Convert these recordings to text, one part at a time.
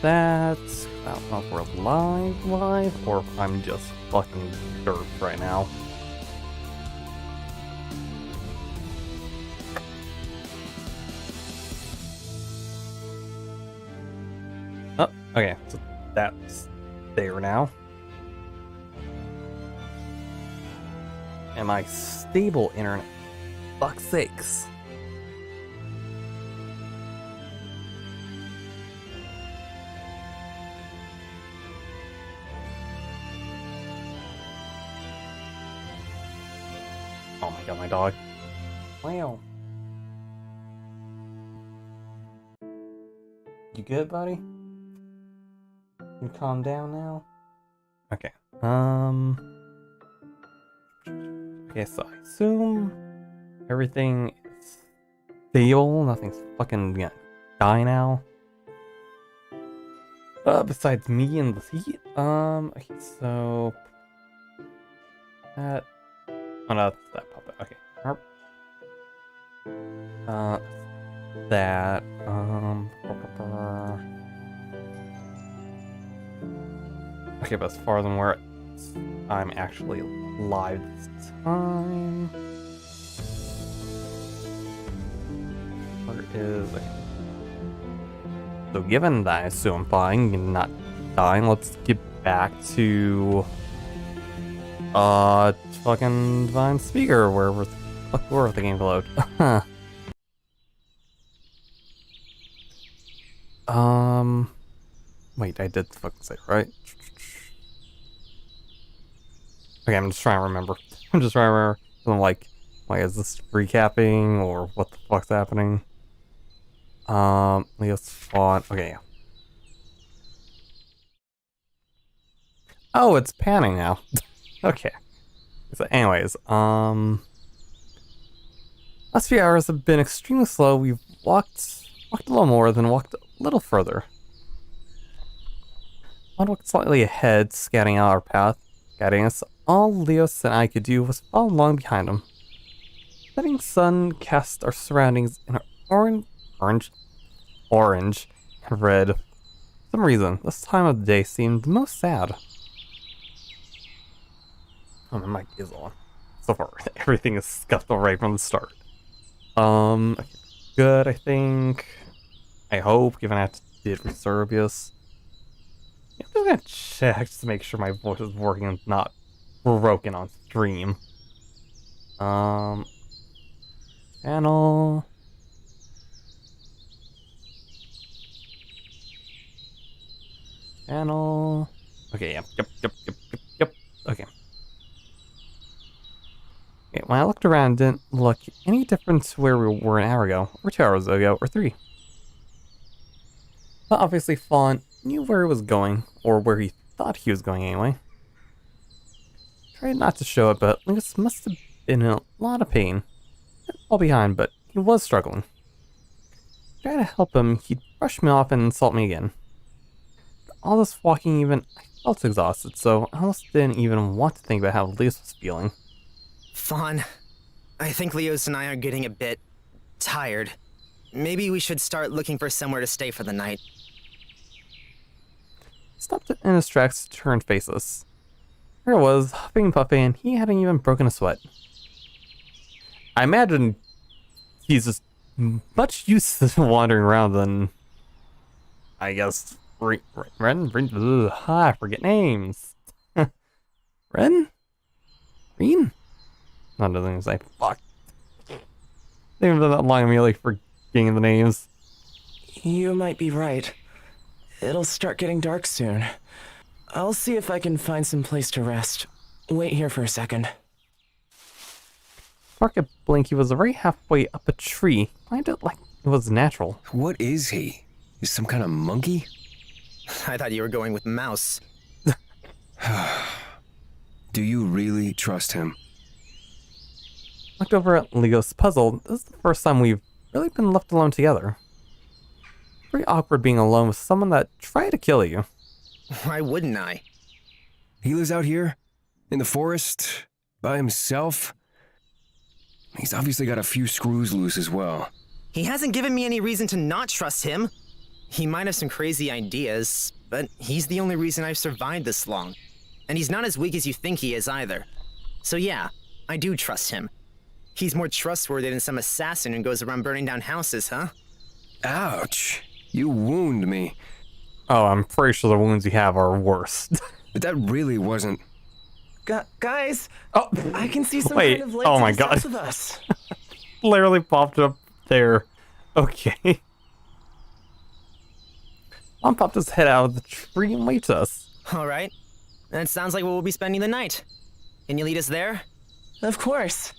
that. I don't know if we're live, or if I'm just fucking dirt right now. Oh, okay, so that's there now. And my stable internet, fuck's sakes. Oh my god, my dog. Wow. You good, buddy? You calm down now? Okay. Okay, so I assume everything is stable. Nothing's fucking gonna die now. Besides me and the heat. Okay, so that. Oh no, that's that puppet. Okay. That. Okay, but as far as I'm aware, I'm actually live this time. Where is it? So given that I assume I'm fine and not dying, let's get back to fucking Divine Speaker, wherever the fuck we're at the game to load. Wait, I did fucking say it, right? Okay, I'm just trying to remember. I'm like, is this recapping or what the fuck's happening? Leo's fought. Okay, yeah. Oh, it's panning now. Okay. So anyways, last few hours have been extremely slow. We've walked a little more, then walked a little further. I walked slightly ahead, scouting out our path, guiding us. All Leos and I could do was follow along behind him. The setting sun cast our surroundings in an orange and red. For some reason, this time of the day seemed most sad. Oh, my mic is on. So far, everything is scuffed right from the start. Okay, good, I think. I hope, given I did Reservius. I'm just gonna check just to make sure my voice is working and not broken on stream. Channel. Okay, yep. Okay. Okay, when I looked around, it didn't look any different to where we were an hour ago, or 2 hours ago, or 3. But obviously, Fawn knew where he was going, or where he thought he was going anyway. Tried not to show it, but Lingus must have been in a lot of pain. Not all behind, but he was struggling. Tried to help him, he'd brush me off and insult me again. All this walking I felt exhausted, so I almost didn't even want to think about how Leos was feeling. Fawn, I think Leos and I are getting a bit tired. Maybe we should start looking for somewhere to stay for the night. Stopped in his tracks to turn faceless. There it was, huffing and puffing, and he hadn't even broken a sweat. I imagine he's just much used to wandering around than, I guess, Ren? I forget names. Ren? Reen? Not nothing to say. Fuck. They haven't been that long, I'm really forgetting the names. You might be right. It'll start getting dark soon. I'll see if I can find some place to rest. Wait here for a second. Market Blinky was already halfway up a tree. Climbed it like it was natural. What is he? Is some kind of monkey? I thought you were going with mouse. Do you really trust him? Looked over at Lego's puzzle. This is the first time we've really been left alone together. Pretty awkward being alone with someone that tried to kill you. Why wouldn't I? He lives out here? In the forest? By himself? He's obviously got a few screws loose as well. He hasn't given me any reason to not trust him. He might have some crazy ideas, but he's the only reason I've survived this long. And he's not as weak as you think he is either. So yeah, I do trust him. He's more trustworthy than some assassin who goes around burning down houses, huh? Ouch. You wound me. Oh, I'm pretty sure the wounds you have are worse. But that really wasn't... Guys, Oh, I can see some wait. kind of lights Oh my to the God. south of us. literally popped up there. Okay. Mom popped his head out of the tree and waved to us. Alright. That sounds like where we'll be spending the night. Can you lead us there? Of course.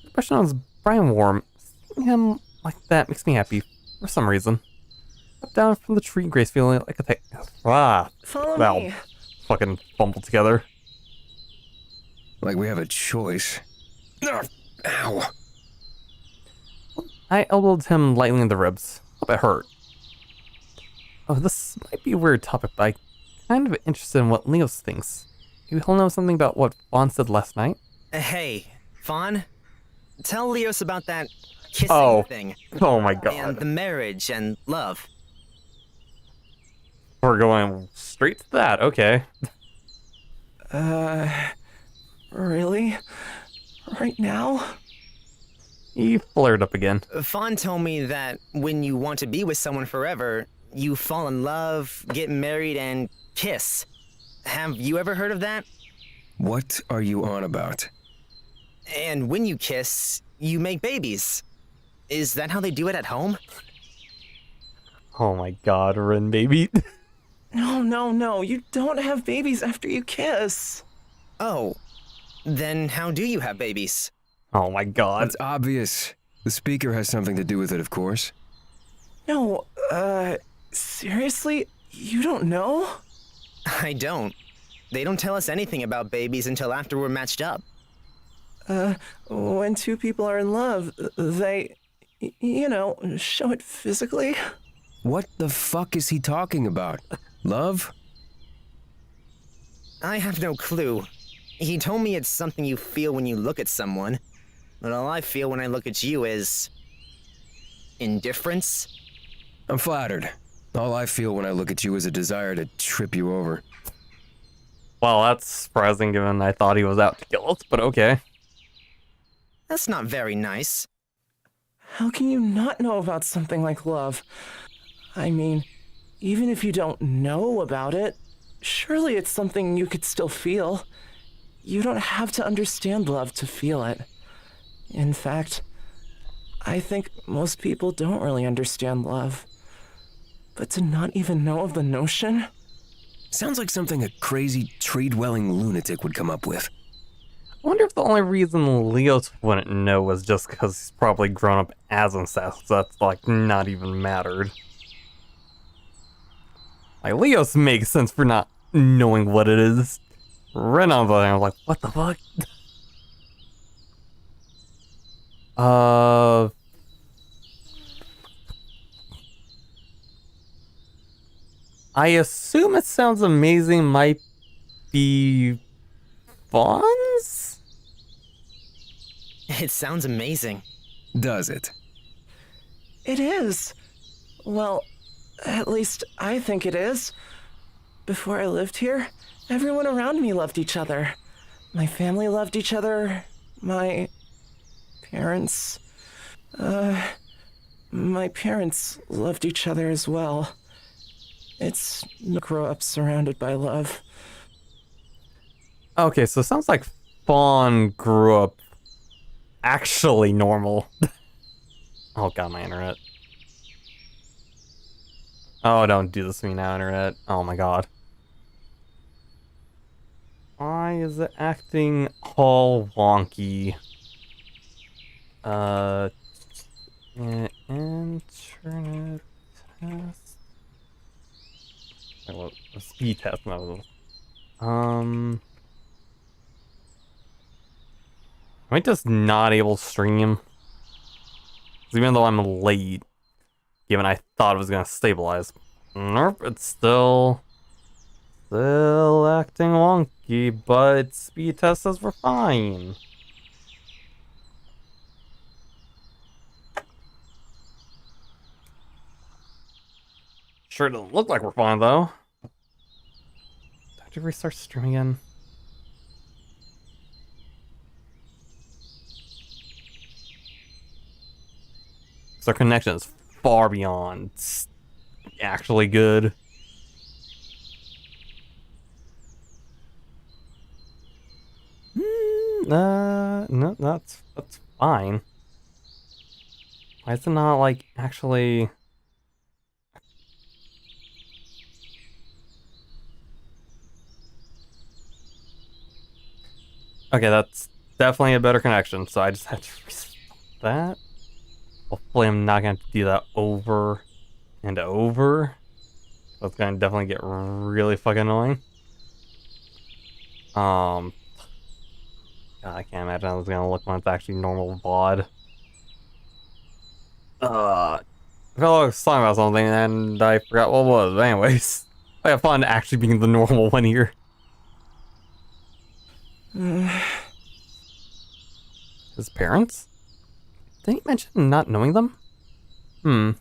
The expression on his Brian warm. Seeing him like that makes me happy for some reason. Up down from the tree, gracefully like a thing. Follow Well, me. fucking fumbled together. Like we have a choice. Ugh, ow. I elbowed him lightly in the ribs. Hope it hurt. Oh, this might be a weird topic, but I'm kind of interested in what Leos thinks. You all know something about what Vaughn said last night? Hey, Fawn. Tell Leos about that kissing thing. Oh my And god. the marriage and love. We're going straight to that, okay. Really? Right now? He flared up again. Fawn told me that when you want to be with someone forever, you fall in love, get married, and kiss. Have you ever heard of that? What are you on about? And when you kiss, you make babies. Is that how they do it at home? Oh my god, Rin baby. No. You don't have babies after you kiss. Oh, then how do you have babies? Oh my god. It's obvious. The speaker has something to do with it, of course. No, seriously? You don't know? I don't. They don't tell us anything about babies until after we're matched up. When two people are in love, they, show it physically. What the fuck is he talking about? Love? I have no clue. He told me it's something you feel when you look at someone, but all I feel when I look at you is indifference. I'm flattered. All I feel when I look at you is a desire to trip you over. Well, that's surprising given I thought he was out to kill us, but okay. That's not very nice. How can you not know about something like love? I mean, even if you don't know about it, surely it's something you could still feel. You don't have to understand love to feel it. In fact, I think most people don't really understand love. But to not even know of the notion? Sounds like something a crazy tree-dwelling lunatic would come up with. I wonder if the only reason Leos wouldn't know was just because he's probably grown up as incest, so that's like not even mattered. Like, Leos makes sense for not knowing what it is. Ren on the other hand, I was like, what the fuck? I assume it sounds amazing might be Vaughn's? It sounds amazing. Does it? It is. Well, at least I think it is. Before I lived here, everyone around me loved each other. My family loved each other. My parents loved each other as well. It's grow up surrounded by love. Okay, so it sounds like Fawn grew up actually normal. Oh god, my internet. Oh, don't do this to me now, internet. Oh my god. Why is it acting all wonky? Internet test. Well, a speed test, no. Am I just not able to stream? 'Cause even though I'm late, given I thought it was gonna stabilize. Nope, it's still acting wonky, but speed test says we're fine. Oh, Sure doesn't look like we're fine, though. Do I have to restart stream again? So our connection is far beyond actually good. No, that's fine. Why is it not like actually? Okay, that's definitely a better connection. So I just had to restart that. Hopefully, I'm not going to do that over and over. That's going to definitely get really fucking annoying. God, I can't imagine how it's going to look when it's actually normal VOD. I felt like I was talking about something and I forgot what it was. But anyways, I have fun actually being the normal one here. His parents? Did he mention not knowing them? Turned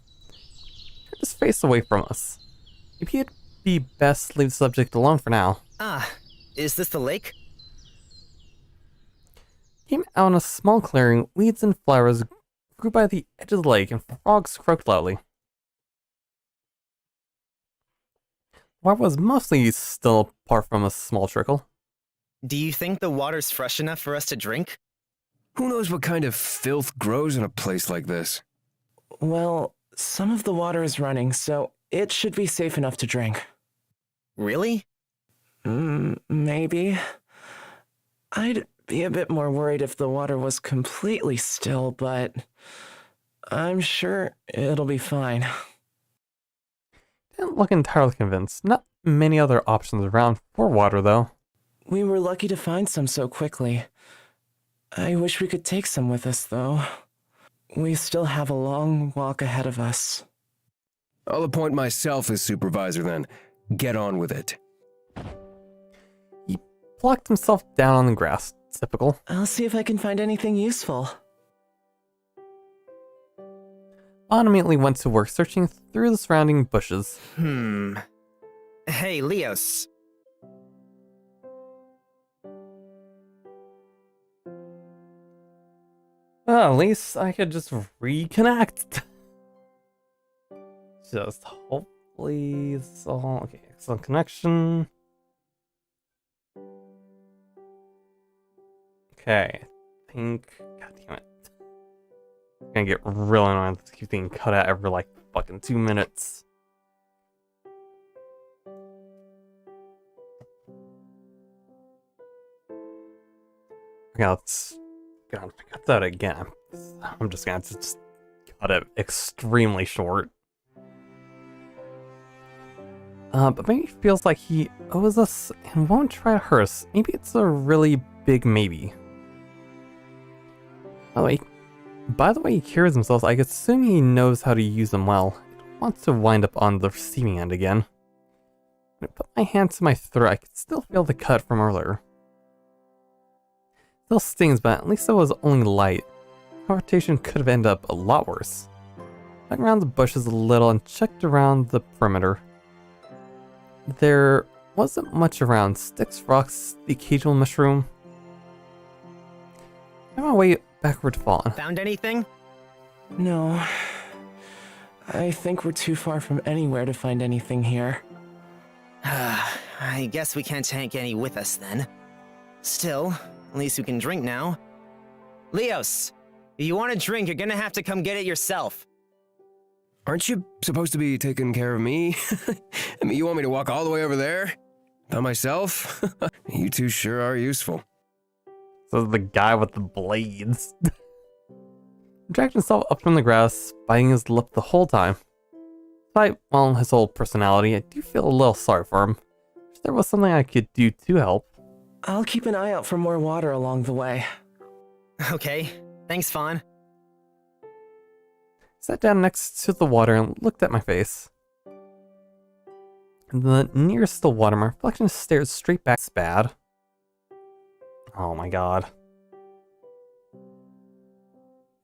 his face away from us. Maybe it'd be best to leave the subject alone for now. Ah, is this the lake? Came out in a small clearing, weeds and flowers grew by the edge of the lake, and frogs croaked loudly. Water was mostly still apart from a small trickle. Do you think the water's fresh enough for us to drink? Who knows what kind of filth grows in a place like this? Well, some of the water is running, so it should be safe enough to drink. Really? Maybe. I'd be a bit more worried if the water was completely still, but I'm sure it'll be fine. Didn't look entirely convinced. Not many other options around for water, though. We were lucky to find some so quickly. I wish we could take some with us, though. We still have a long walk ahead of us. I'll appoint myself as supervisor then. Get on with it. He plucked himself down on the grass. Typical. I'll see if I can find anything useful. Vaughn immediately went to work searching through the surrounding bushes. Hey, Leos. Well, at least I could just reconnect. Just hopefully it's all okay. Excellent connection. Okay, I think. God damn it. It's gonna get really annoying to keep being cut out every like fucking 2 minutes. Okay, let's cut that again. I'm just gonna just cut it extremely short. But maybe it feels like he owes us and won't try to hurt us. Maybe it's a really big maybe. By the way he carries himself, I assume he knows how to use them well. He wants to wind up on the receiving end again. When I put my hand to my throat, I could still feel the cut from earlier. Still stings, but at least it was only light. Confrontation could have ended up a lot worse. I went around the bushes a little and checked around the perimeter. There wasn't much around. Sticks, rocks, the occasional mushroom. I found my way backward to Fallen. Found anything? No. I think we're too far from anywhere to find anything here. I guess we can't take any with us then. Still, at least we can drink now. Leos, if you want a drink, you're gonna have to come get it yourself. Aren't you supposed to be taking care of me? I mean, you want me to walk all the way over there? By myself? You two sure are useful. This is the guy with the blades. He dragged himself up from the grass, biting his lip the whole time. Despite, well, his whole personality, I do feel a little sorry for him. If there was something I could do to help. I'll keep an eye out for more water along the way. Okay, thanks, Fawn. Sat down next to the water and looked at my face. The nearest the water, my reflection stared straight back. It's bad. Oh my god.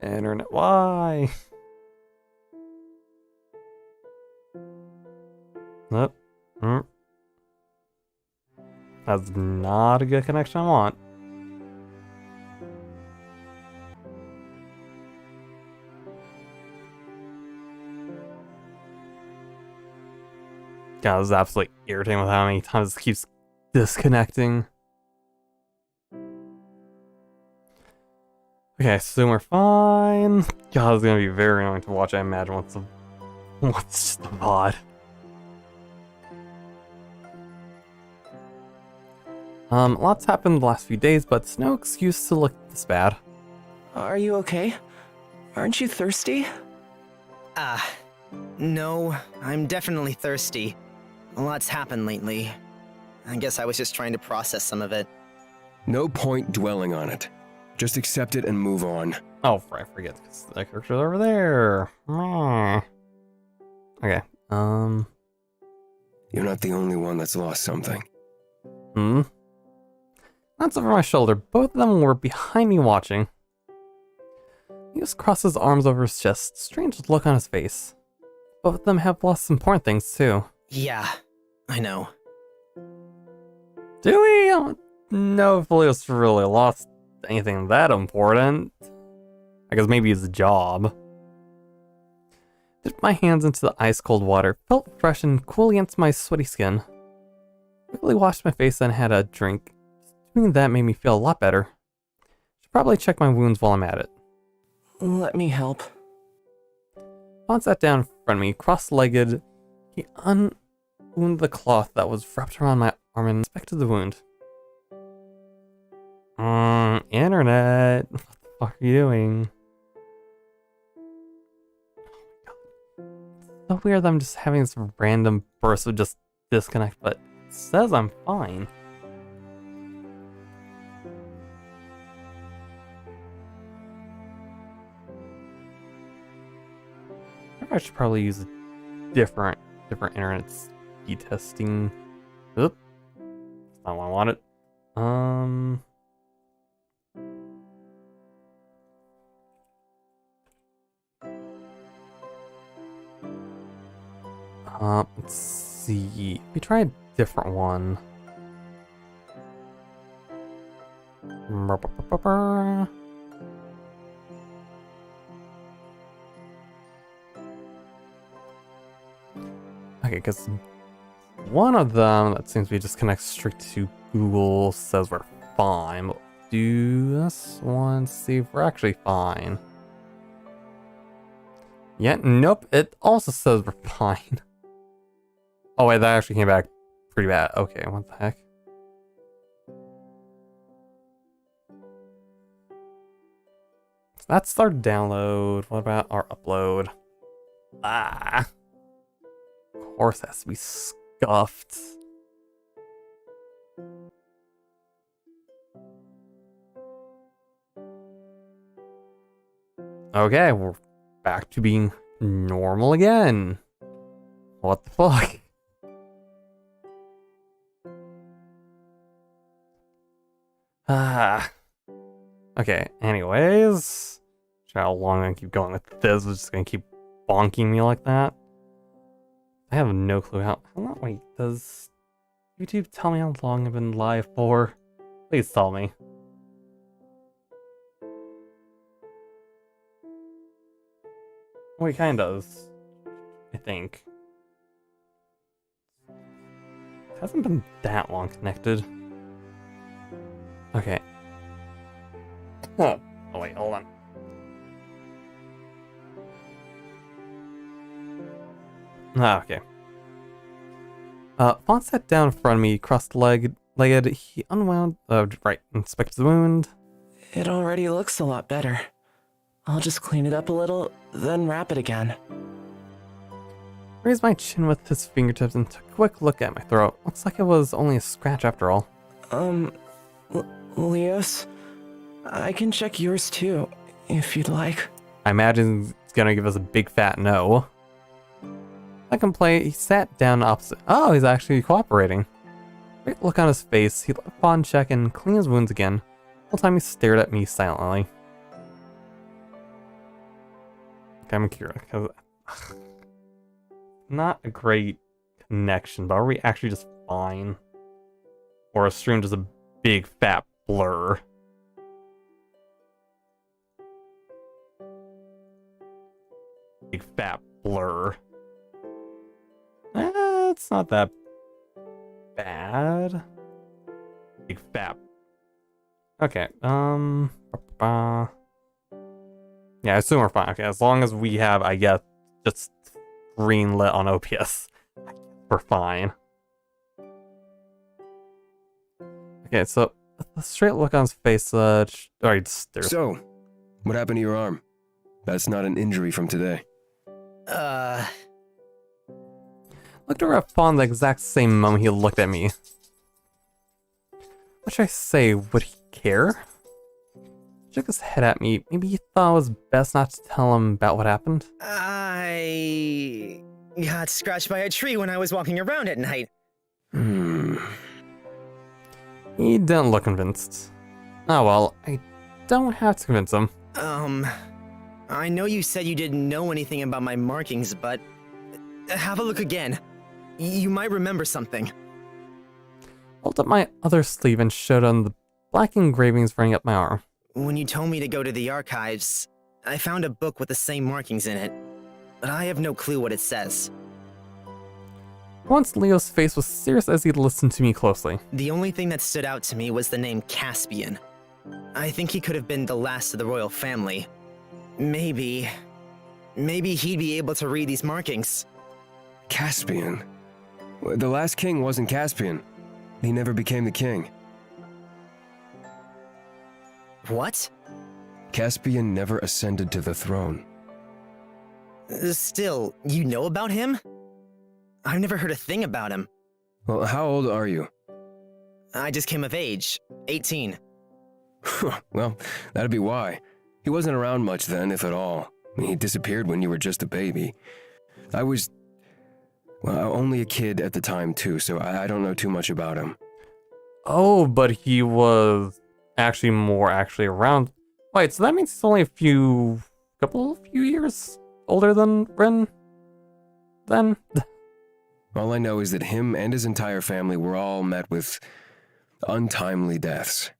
Internet, why? Nope. That's not a good connection I want. God, this is absolutely irritating with how many times it keeps disconnecting. Okay, so we're fine. God, it's gonna be very annoying to watch, I imagine, what's just a VOD. Lots happened the last few days, but it's no excuse to look this bad. Are you okay? Aren't you thirsty? No, I'm definitely thirsty. A lot's happened lately. I guess I was just trying to process some of it. No point dwelling on it. Just accept it and move on. Oh, I forget, because the character's over there. Okay, You're not the only one that's lost something. That's over my shoulder. Both of them were behind me watching. He just crossed his arms over his chest. Strange look on his face. Both of them have lost important things, too. Yeah, I know. Do we? I don't know if Leo's really lost anything that important. I guess maybe his job. Dipped my hands into the ice-cold water. Felt fresh and cool against my sweaty skin. Quickly washed my face and had a drink. Doing that made me feel a lot better. Should probably check my wounds while I'm at it. Let me help. Vaughn sat down in front of me, cross-legged. He unwound the cloth that was wrapped around my arm and inspected the wound. Internet. What the fuck are you doing? It's so weird that I'm just having this random burst of just disconnect, but it says I'm fine. I should probably use a different internet speed testing. Oop. That's not what I wanted. Let's see. We try a different one. Okay, because one of them that seems to be just connects straight to Google says we're fine. But do this one, see if we're actually fine. Yeah, nope, it also says we're fine. Oh wait, that actually came back pretty bad. Okay, what the heck? So that's our download. What about our upload? Of course, it has to be scuffed. Okay, we're back to being normal again. What the fuck? Okay, anyways. How long I'm gonna keep going with this? It's just gonna keep bonking me like that. I have no clue how long. Wait, does YouTube tell me how long I've been live for? Please tell me. Well, it kind of does. I think. It hasn't been that long connected. Okay. Oh wait, hold on. Okay. Fawn sat down in front of me, cross-legged. He unwound, inspected the wound. It already looks a lot better. I'll just clean it up a little, then wrap it again. Raised my chin with his fingertips and took a quick look at my throat. Looks like it was only a scratch after all. Leos, I can check yours too, if you'd like. I imagine he's gonna give us a big fat no. Second play, he sat down opposite. Oh, he's actually cooperating. Great look on his face. He let Fawn check and clean his wounds again. The whole time he stared at me silently. Okay, I'm curious, because not a great connection, but are we actually just fine? Or is stream just a big fat blur? Big fat blur. It's not that bad. Big fat. Okay, yeah, I assume we're fine. Okay, as long as we have, I guess, just green lit on OPS, we're fine. Okay, so the straight look on his face, alright, there's... So, what happened to your arm? That's not an injury from today. Looked over at Fawn the exact same moment he looked at me. What should I say? Would he care? Shook his head at me. Maybe he thought it was best not to tell him about what happened. I got scratched by a tree when I was walking around at night. He didn't look convinced. Oh well, I don't have to convince him. I know you said you didn't know anything about my markings, but have a look again. You might remember something. Pulled up my other sleeve and showed him the black engravings running up my arm. When you told me to go to the archives, I found a book with the same markings in it, but I have no clue what it says. Once Leo's face was serious as he listened to me closely. The only thing that stood out to me was the name Caspian. I think he could have been the last of the royal family. Maybe he'd be able to read these markings. Caspian? The last king wasn't Caspian. He never became the king. What? Caspian never ascended to the throne. Still, you know about him? I've never heard a thing about him. Well, how old are you? I just came of age, 18. Well, that'd be why. He wasn't around much then, if at all. He disappeared when you were just a baby. I was, well, only a kid at the time too, so I don't know too much about him. Oh, but he was actually around. Wait, so that means he's only a few years older than Ren? Then? All I know is that him and his entire family were all met with untimely deaths.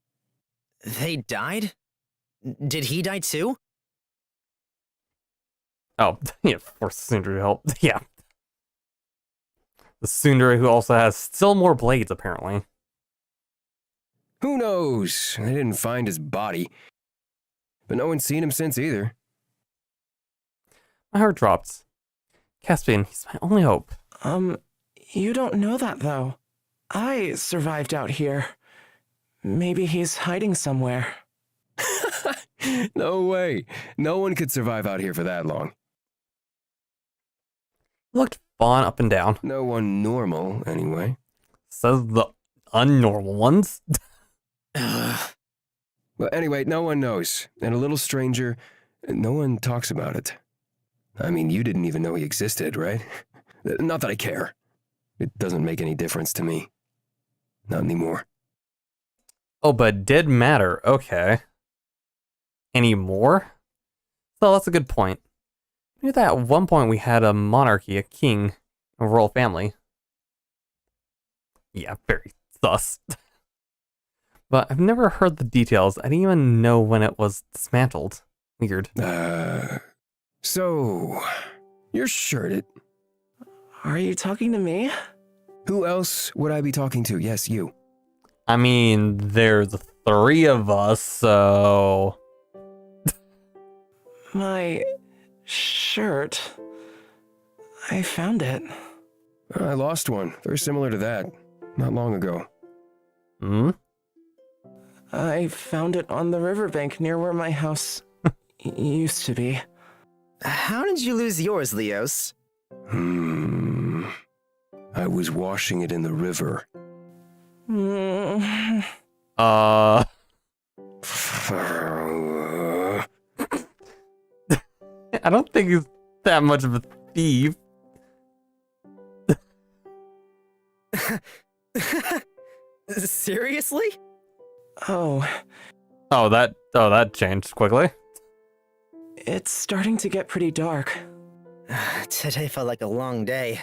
They died? Did he die too? Oh, yeah, for Tsundere to help. Yeah. The Tsundere who also has still more blades, apparently. Who knows? They didn't find his body. But no one's seen him since either. My heart dropped. Caspian, he's my only hope. You don't know that, though. I survived out here. Maybe he's hiding somewhere. No way. No one could survive out here for that long. Looked Fawn up and down. No one normal, anyway. Says the unnormal ones. Well, anyway, no one knows. And a little stranger, no one talks about it. I mean, you didn't even know he existed, right? Not that I care. It doesn't make any difference to me. Not anymore. Oh, but it did matter. Okay. Any more? So that's a good point. I knew that at one point we had a monarchy, a king, a royal family. Yeah, very sus. But I've never heard the details. I didn't even know when it was dismantled. Weird. So, you're shirted. Are you talking to me? Who else would I be talking to? Yes, you. I mean, there's 3 of us, so... My shirt. I found it. I lost one, very similar to that, not long ago. Hmm? I found it on the riverbank near where my house used to be. How did you lose yours, Leos? I was washing it in the river. I don't think he's that much of a thief. Seriously? Oh, that changed quickly. it's starting to get pretty dark. Today felt like a long day.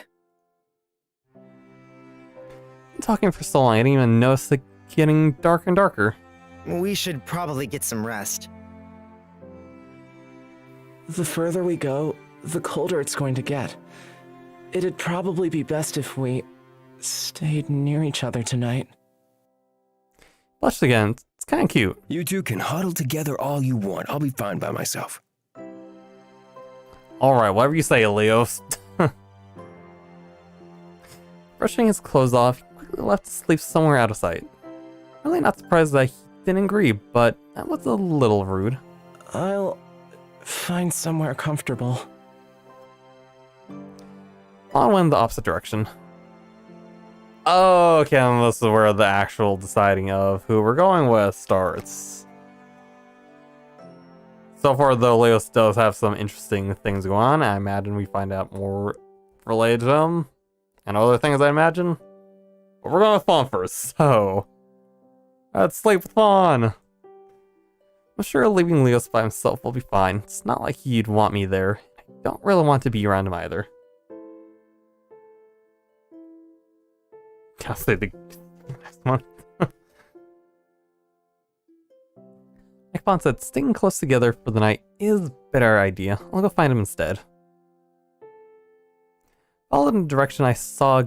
talking for so long, I didn't even notice it getting darker and darker. We should probably get some rest. The further we go, the colder it's going to get. It'd probably be best if we stayed near each other tonight. Blushed again. It's kind of cute. You two can huddle together all you want. I'll be fine by myself. Alright, whatever you say, Leos. Brushing his clothes off, he quickly left to sleep somewhere out of sight. Really not surprised that he didn't agree, but that was a little rude. I'll find somewhere comfortable. On went in the opposite direction. Oh, okay, and this is where the actual deciding of who we're going with starts. So far, though, Leos does have some interesting things going on. I imagine we find out more related to him and other things, I imagine. But we're going with Fawn first, so let's sleep with Fawn. I'm sure leaving Leos by himself will be fine. It's not like he'd want me there. I don't really want to be around him either. I'll say the next one. Like Fawn said, staying close together for the night is a better idea. I'll go find him instead. Followed in the direction I saw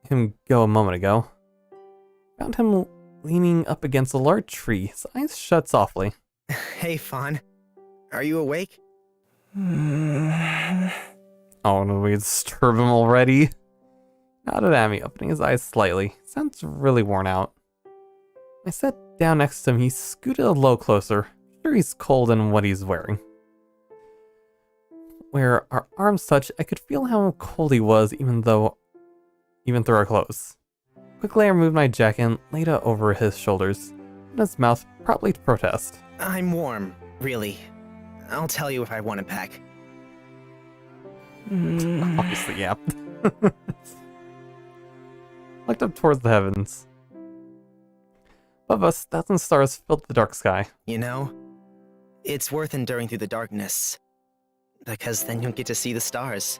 him go a moment ago. Found him leaning up against a large tree, his eyes shut softly. Hey, Fawn. Are you awake? Oh no, we disturb him already. Nodded at me, opening his eyes slightly. Sounds really worn out. I sat down next to him. He scooted a little closer. Sure, he's cold in what he's wearing. Where our arms touched, I could feel how cold he was, even through our clothes. Quickly, I removed my jacket and laid it over his shoulders, in his mouth, probably to protest. I'm warm, really. I'll tell you if I want to pack. Obviously, yeah. Looked up towards the heavens. Above us, thousand stars filled the dark sky. You know, it's worth enduring through the darkness, because then you'll get to see the stars.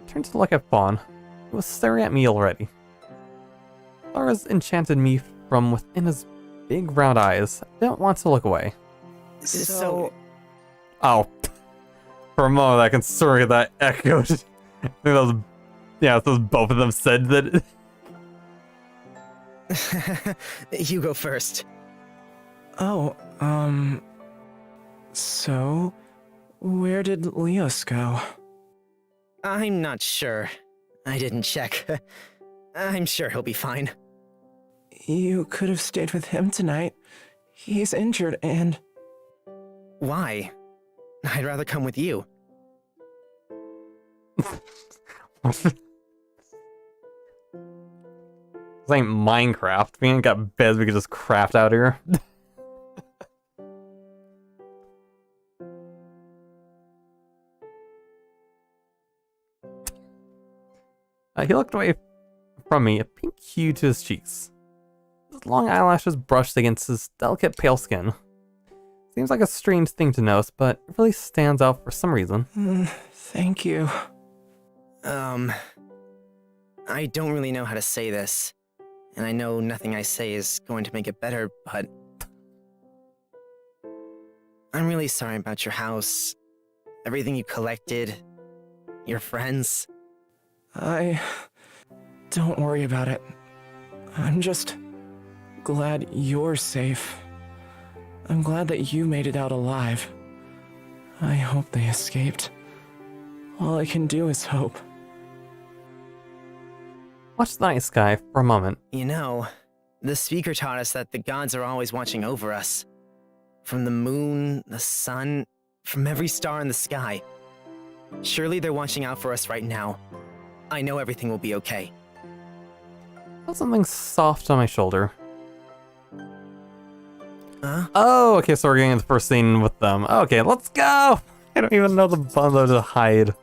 Turned to look at Fawn, who was staring at me already. Stars enchanted me from within his big round eyes. I didn't want to look away. So... Oh. For a moment, I can sorry that echoed. I think that was... Yeah, those both of them said that... You go first. Oh, so where did Leos go? I'm not sure. I didn't check. I'm sure he'll be fine. You could have stayed with him tonight. He's injured and... Why? I'd rather come with you. This ain't Minecraft. We ain't got beds we could just craft out here. He looked away from me, a pink hue to his cheeks. His long eyelashes brushed against his delicate pale skin. Seems like a strange thing to notice, but it really stands out for some reason. Thank you. I don't really know how to say this, and I know nothing I say is going to make it better, but... I'm really sorry about your house, everything you collected, your friends. Don't worry about it. I'm just glad you're safe. I'm glad that you made it out alive. I hope they escaped. All I can do is hope. Watched the night sky for a moment. You know, the speaker taught us that the gods are always watching over us. From the moon, the sun, from every star in the sky. Surely they're watching out for us right now. I know everything will be okay. Felt something soft on my shoulder. Huh? Oh, okay, so we're getting the first scene with them. Okay, let's go! I don't even know the bundle to hide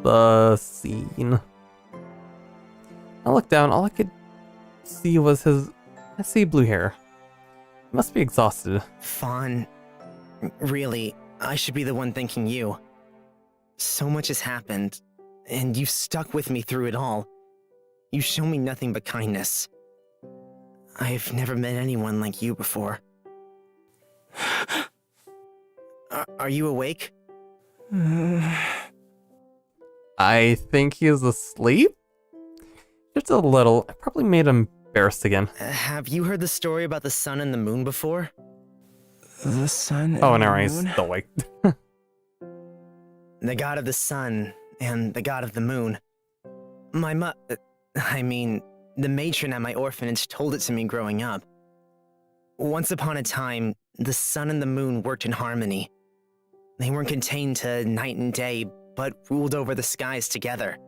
the scene. I looked down, all I could see was his messy blue hair. He must be exhausted. Fawn, really, I should be the one thanking you. So much has happened, And you stuck with me through it all. You show me nothing but kindness. I've never met anyone like you before. Are you awake? I think he's asleep? Just a little. I probably made him embarrassed again. Have you heard the story about the sun and the moon before? The sun. Oh, and no, the he's moon? still awake. The god of the sun and the god of the moon. The matron at my orphanage told it to me growing up. Once upon a time, the sun and the moon worked in harmony. They weren't contained to night and day, but ruled over the skies together.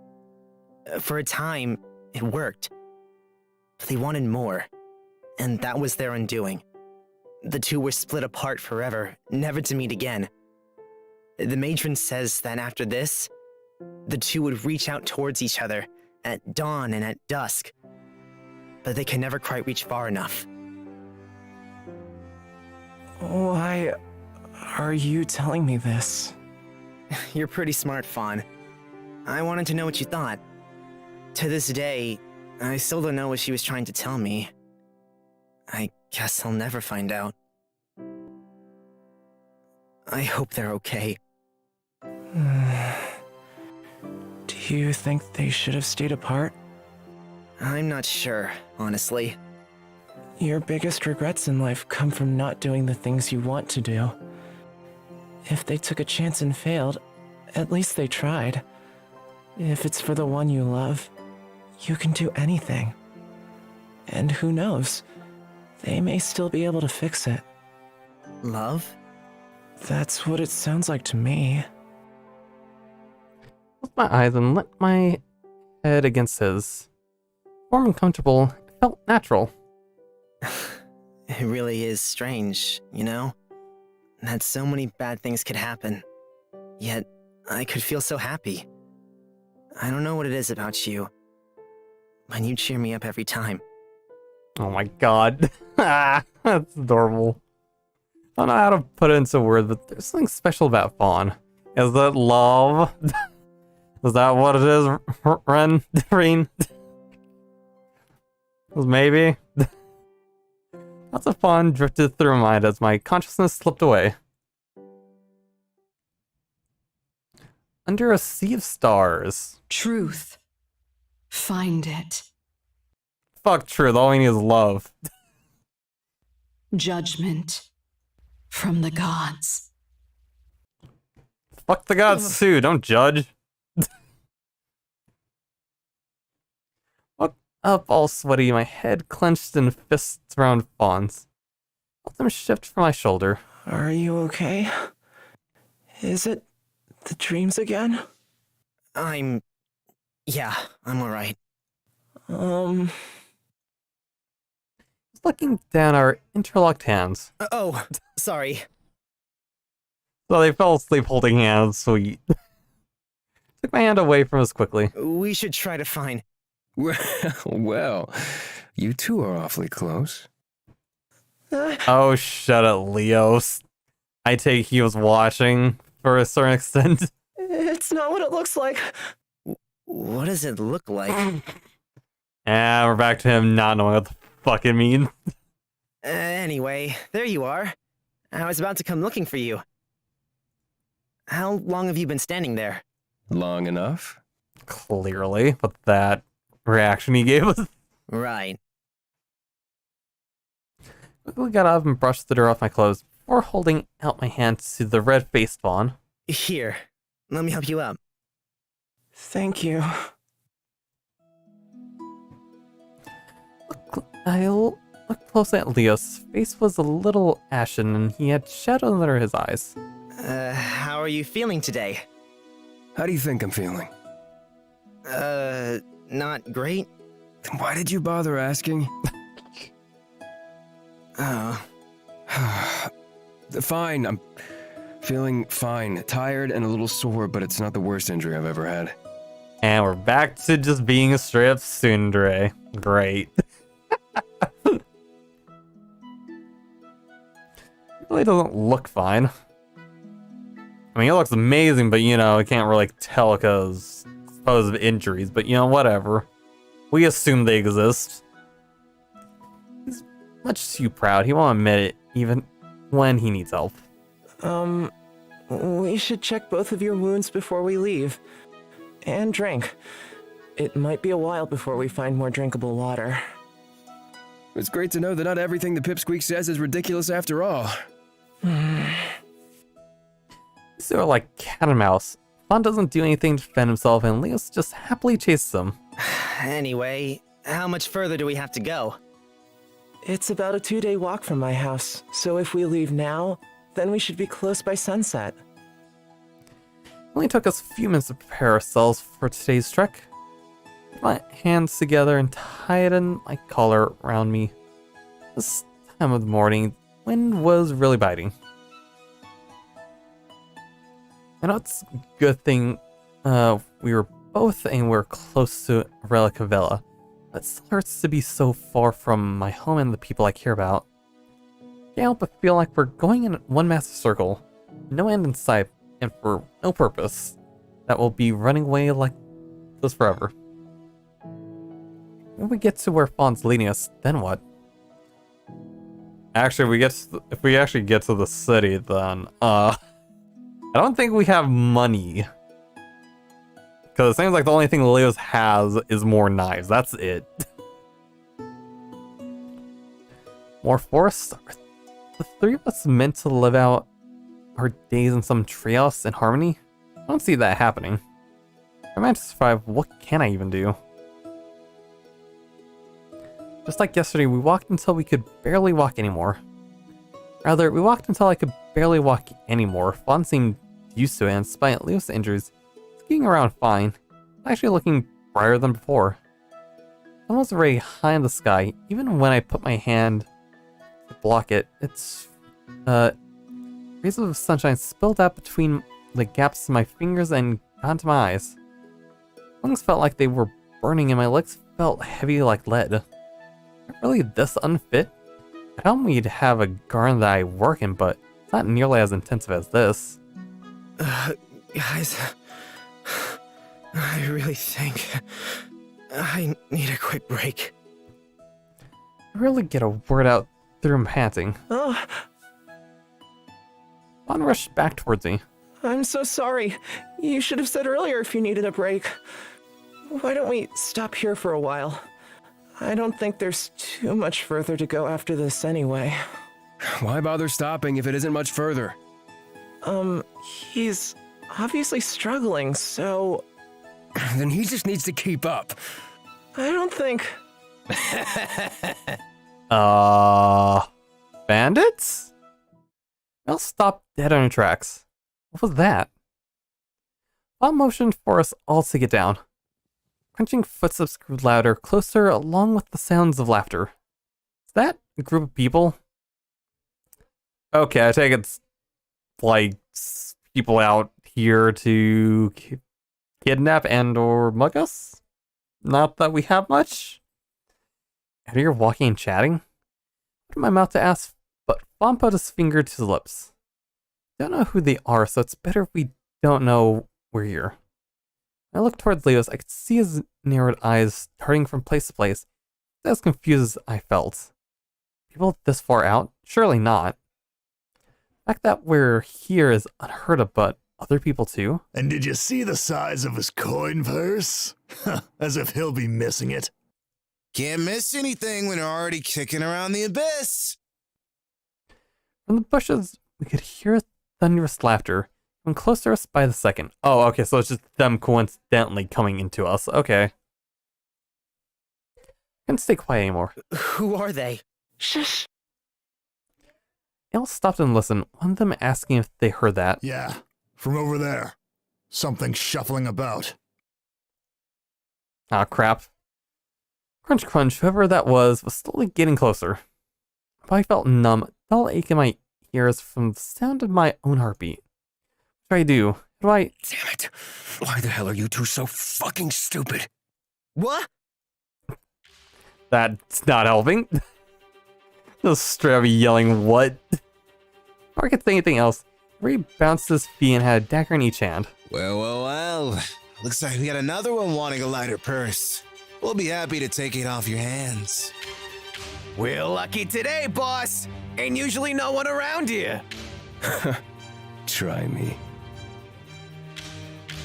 For a time, it worked. But they wanted more, and that was their undoing. The two were split apart forever, never to meet again. The matron says that after this, the two would reach out towards each other at dawn and at dusk, but they can never quite reach far enough. Why are you telling me this? You're pretty smart, Fawn. I wanted to know what you thought. To this day, I still don't know what she was trying to tell me. I guess I'll never find out. I hope they're okay. Do you think they should have stayed apart? I'm not sure, honestly. Your biggest regrets in life come from not doing the things you want to do. If they took a chance and failed, at least they tried. If it's for the one you love, you can do anything. And who knows, they may still be able to fix it. Love? That's what it sounds like to me. Closed my eyes and let my head against his. Warm and comfortable, it felt natural. It really is strange, you know? That so many bad things could happen. Yet, I could feel so happy. I don't know what it is about you, but you cheer me up every time. Oh my god. That's adorable. I don't know how to put it into words, but there's something special about Fawn. Is that love? Is that what it is, Reen? Maybe. Lots of fun drifted through my mind as my consciousness slipped away. Under a sea of stars. Truth. Find it. Fuck truth, all we need is love. Judgment. From the gods. Fuck the gods too, don't judge. Woke up all sweaty, my head clenched in fists around Fawn's. Felt them shift from my shoulder. Are you okay? Is it the dreams again? Yeah, I'm alright. Looking down our interlocked hands. Oh, sorry. So they fell asleep holding hands, sweet. Took my hand away from us quickly. We should try to find... Well, you two are awfully close. Oh, shut it, Leos. I take he was watching for a certain extent. It's not what it looks like. What does it look like? And we're back to him not knowing what the fuck it means. Anyway, there you are. I was about to come looking for you. How long have you been standing there? Long enough? Clearly, but that reaction he gave us. Right. Quickly got up and brushed the dirt off my clothes before holding out my hand to the red-faced Fawn. Here, let me help you up. Thank you. I looked closely at Leos. His face was a little ashen and he had shadow under his eyes. How are you feeling today? How do you think I'm feeling? Not great? Then why did you bother asking? Oh. Fine, I'm feeling fine. Tired and a little sore, but it's not the worst injury I've ever had. And we're back to just being a straight up tsundere. Great. Really doesn't look fine. I mean, it looks amazing, but you know, I can't really tell because supposed injuries, but whatever. We assume they exist. He's much too proud. He won't admit it, even when he needs help. We should check both of your wounds before we leave. And drink. It might be a while before we find more drinkable water. It's great to know that not everything the Pipsqueak says is ridiculous after all. These are like cat and mouse. Fawn doesn't do anything to defend himself, and Leos just happily chases him. Anyway, how much further do we have to go? It's about a 2-day walk from my house, so if we leave now, then we should be close by sunset. It only took us a few minutes to prepare ourselves for today's trek. Put my hands together and tied my collar around me. This time of the morning, the wind was really biting. I know it's a good thing we were both anywhere close to Relica Villa, but it still hurts to be so far from my home and the people I care about. Can't help but feel like we're going in one massive circle, no end in sight, and for no purpose, that will be running away like this forever. When we get to where Fawn's leading us, then what? Actually, if we actually get to the city, then I don't think we have money. Because it seems like the only thing Leos has is more knives. That's it. More forest? Are the three of us meant to live out our days in some treehouse in harmony? I don't see that happening. If I'm meant to survive, what can I even do? Just like yesterday, we walked until we could barely walk anymore. Rather, we walked until I could barely walk anymore. Fawn seemed used to it, and despite Leo's injuries, skiing around fine. Actually looking brighter than before. The sun was already high in the sky. Even when I put my hand to block it, rays of sunshine spilled out between the gaps in my fingers and got into my eyes. My lungs felt like they were burning, and my legs felt heavy like lead. Am I really this unfit? I thought we'd have a garden that I work in, but it's not nearly as intensive as this. Guys, I really think I need a quick break. I rarely get a word out through him panting. Oh, Fawn rushed back towards me. I'm so sorry. You should have said earlier if you needed a break. Why don't we stop here for a while? I don't think there's too much further to go after this anyway. Why bother stopping if it isn't much further? He's obviously struggling, so Then he just needs to keep up. I don't think... Bandits? Mel stopped dead on her tracks. What was that? Fawn motioned for us all to get down. Crunching footsteps grew louder, closer, along with the sounds of laughter. Is that a group of people? Okay, I take it's like people out here to kidnap and or mug us? Not that we have much. I hear walking and chatting. Opened my mouth to ask, but Fawn put his finger to his lips. Don't know who they are, so it's better if we don't know we're here. When I looked towards Leos, I could see his narrowed eyes darting from place to place, as confused as I felt. People this far out? Surely not. The fact that we're here is unheard of, but other people too? And did you see the size of his coin purse? As if he'll be missing it. Can't miss anything when you're already kicking around the abyss. From the bushes, we could hear thunderous laughter, coming close to us by the second. Oh, okay, so it's just them coincidentally coming into us. Okay. I can't stay quiet anymore. Who are they? Shush! They all stopped and listened, one of them asking if they heard that. Yeah, from over there. Something shuffling about. Ah, crap. Crunch, crunch, whoever that was slowly getting closer. My body felt numb, a dull ache in my ears from the sound of my own heartbeat. What do I do? How do I... Damn it. Why the hell are you two so fucking stupid? What? That's not helping. Just straight up yelling, what? Before I could say anything else, Ray bounced his feet and had a dagger in each hand. Well. looks like we got another one wanting a lighter purse. We'll be happy to take it off your hands. We're lucky today, boss. Ain't usually no one around here. Try me.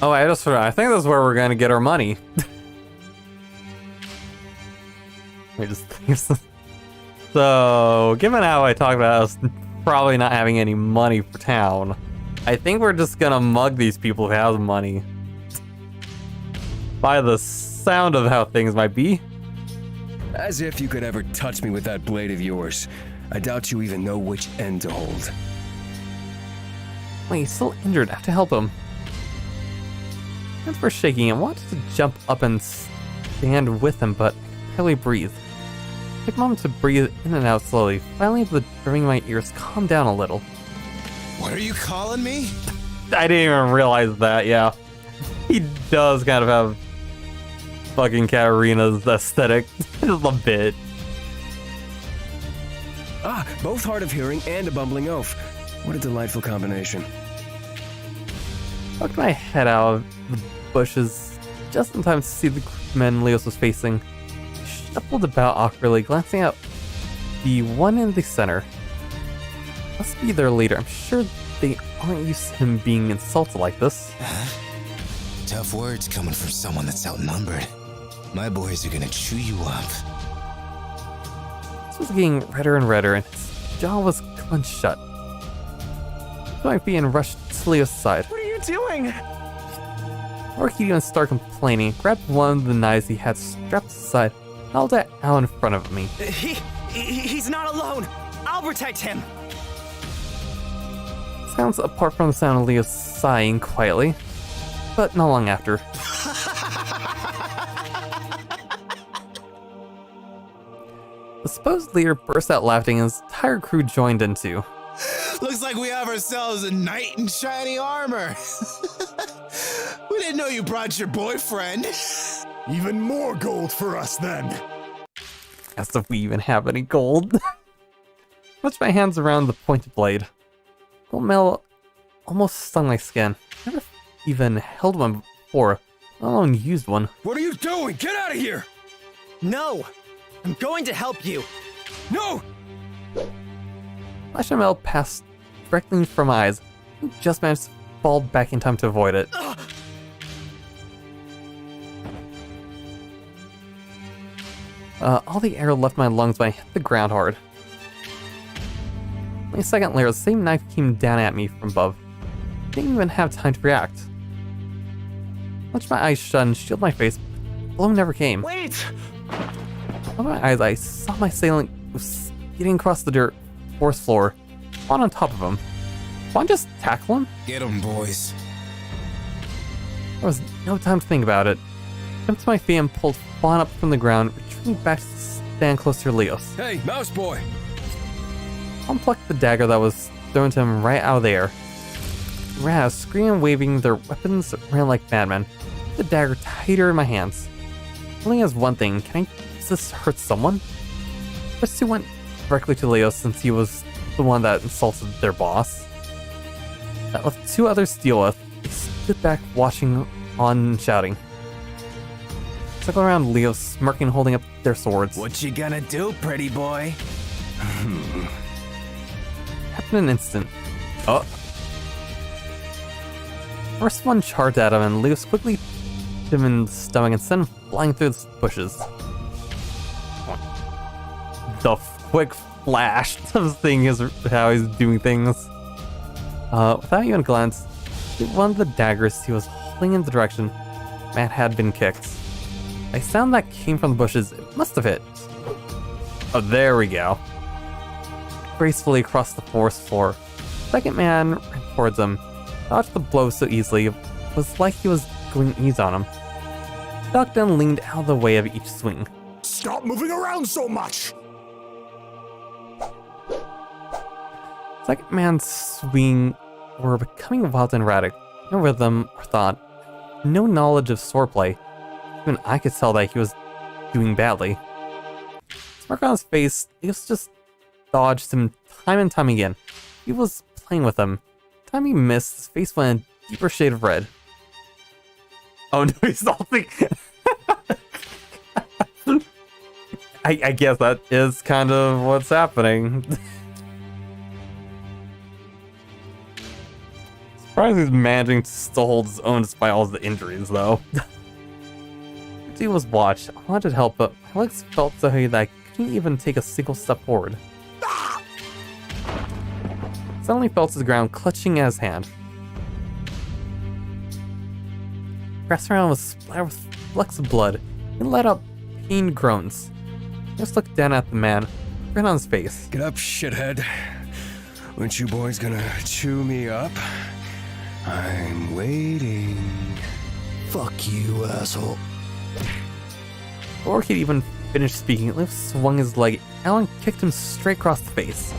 Oh, I just forgot. I think this is where we're gonna get our money. Let me just think. So, given how I talked about us probably not having any money for town, I think we're just gonna mug these people who have money. By the sound of how things might be. As if you could ever touch me with that blade of yours. I doubt you even know which end to hold. Wait, he's still injured. I have to help him. Hands were shaking. I wanted to jump up and stand with him, but I could barely breathe. It took a moment to breathe in and out slowly. Finally, the drumming in my ears calmed down a little. What are you calling me? I didn't even realize that, yeah. He does kind of have fucking Katarina's aesthetic. Just a bit. Ah, both hard of hearing and a bumbling oaf. What a delightful combination. Poked my head out of the bushes just in time to see the group of men Leos was facing. I shuffled about awkwardly, glancing at the one in the center. Must be their leader. I'm sure they aren't used to him being insulted like this. Tough words coming from someone that's outnumbered. My boys are gonna chew you up. This was getting redder and redder, and his jaw was clenched shut. He might be and rushed to Leo's side. What are you doing? Before he'd even start complaining, grabbed one of the knives he had strapped to his side, held it out in front of me. He's not alone. I'll protect him. Sounds apart from the sound of Leo sighing quietly, but not long after. The supposed leader burst out laughing and his entire crew joined in too. Looks like we have ourselves a knight in shiny armor. We didn't know you brought your boyfriend. Even more gold for us then. As if we even have any gold. Touched my hands around the pointed blade. Gold metal almost stung my skin. Never even held one before, let alone used one. What are you doing? Get out of here! No, I'm going to help you. No! Flash of metal passed directly from my eyes. I just managed to fall back in time to avoid it. All the air left my lungs when I hit the ground hard. Only a second later, the same knife came down at me from above. Didn't even have time to react. Clenched my eyes shut and shielded my face, but the blow never came. Wait! With my eyes, I saw my assailant was getting across the dirt, forest floor, Spawn on top of him. Spawn just tackle him? Get him, boys. There was no time to think about it. Jumped to my feet and pulled Spawn up from the ground, retreating back to stand closer to Leos. Hey, mouse boy! Spawn plucked the dagger that was thrown to him right out of the air. Raz, screaming and waving their weapons, ran like madmen. The dagger tighter in my hands. Holding as one thing, can I use this to hurt someone? First two went directly to Leos since he was the one that insulted their boss. That left two others to deal with. They stood back watching on and shouting. Circling around Leos, smirking and holding up their swords. What you gonna do, pretty boy? Happened in an instant. Oh. First one charged at him and Leos quickly hit him in the stomach and sent him flying through the bushes. The quick flash of seeing how he's doing things. Without even a glance, one of the daggers he was holding in the direction Matt had been kicked. A sound that came from the bushes, it must have hit. Oh, there we go. Gracefully across the forest floor. The second man ran towards him, dodged the blow so easily, it was like he was going easy on him. Ducked and leaned out of the way of each swing. Stop moving around so much! Second man's swing were becoming wild and erratic. No rhythm or thought. No knowledge of swordplay. Even I could tell that he was doing badly. Smirk on his face, Leos just dodged him time and time again. He was playing with him. The time he missed, his face went a deeper shade of red. Oh no, he's all thinking. I guess that is kind of what's happening. Surprised he's managing to still hold his own despite all the injuries, though. He was watched. I wanted to help, but my legs felt so heavy that I couldn't even take a single step forward. Suddenly fell to the ground, clutching at his hand. Grass around was splattered with flecks of blood and let out pained groans. I just looked down at the man, grin on his face. Get up, shithead. Weren't you boys gonna chew me up? I'm waiting. Fuck you, asshole. Before he could even finish speaking, Liv swung his leg. Alan kicked him straight across the face.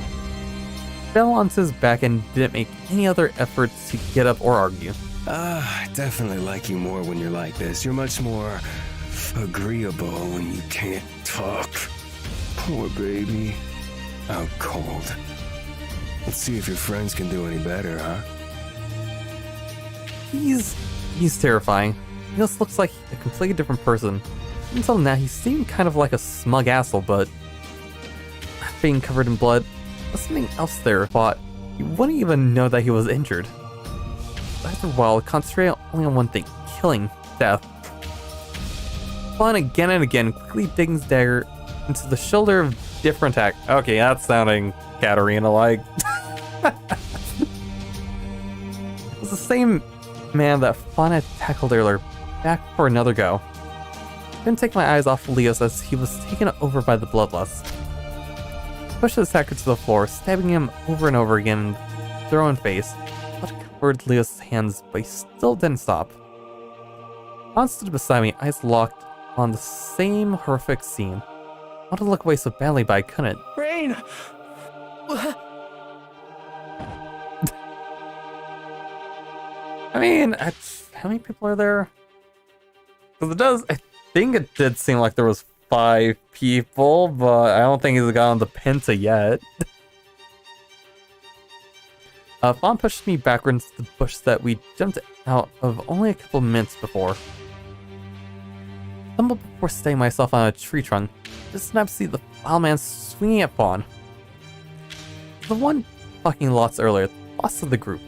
Fell onto his back and didn't make any other efforts to get up or argue. I definitely like you more when you're like this. You're much more agreeable when you can't talk. Poor baby. Out cold. Let's see if your friends can do any better, huh? He's terrifying. He just looks like a completely different person. Until now, he seemed kind of like a smug asshole, but being covered in blood, there's something else there. Thought you wouldn't even know that he was injured. After a while, concentrated only on one thing: killing, death. Falling again and again, quickly digging his dagger into the shoulder of different attack. Okay, that's sounding Katarina-like. It was the same man that Fawn had tackled earlier, back for another go. Couldn't take my eyes off Leos as he was taken over by the bloodlust. Pushed the attacker to the floor, stabbing him over and over again in the throat and face. Blood covered Leos' hands, but he still didn't stop. Fawn stood beside me, eyes locked on the same horrific scene. I wanted to look away so badly, but I couldn't. Rain! I mean, how many people are there? Because I think it did seem like there was 5 people, but I don't think he's gotten the Penta yet. Fawn pushed me backwards to the bush that we jumped out of only a couple minutes before. Stumbled before staying myself on a tree trunk, just enough to see the foul man swinging at Fawn. The one fucking lots earlier, the boss of the group.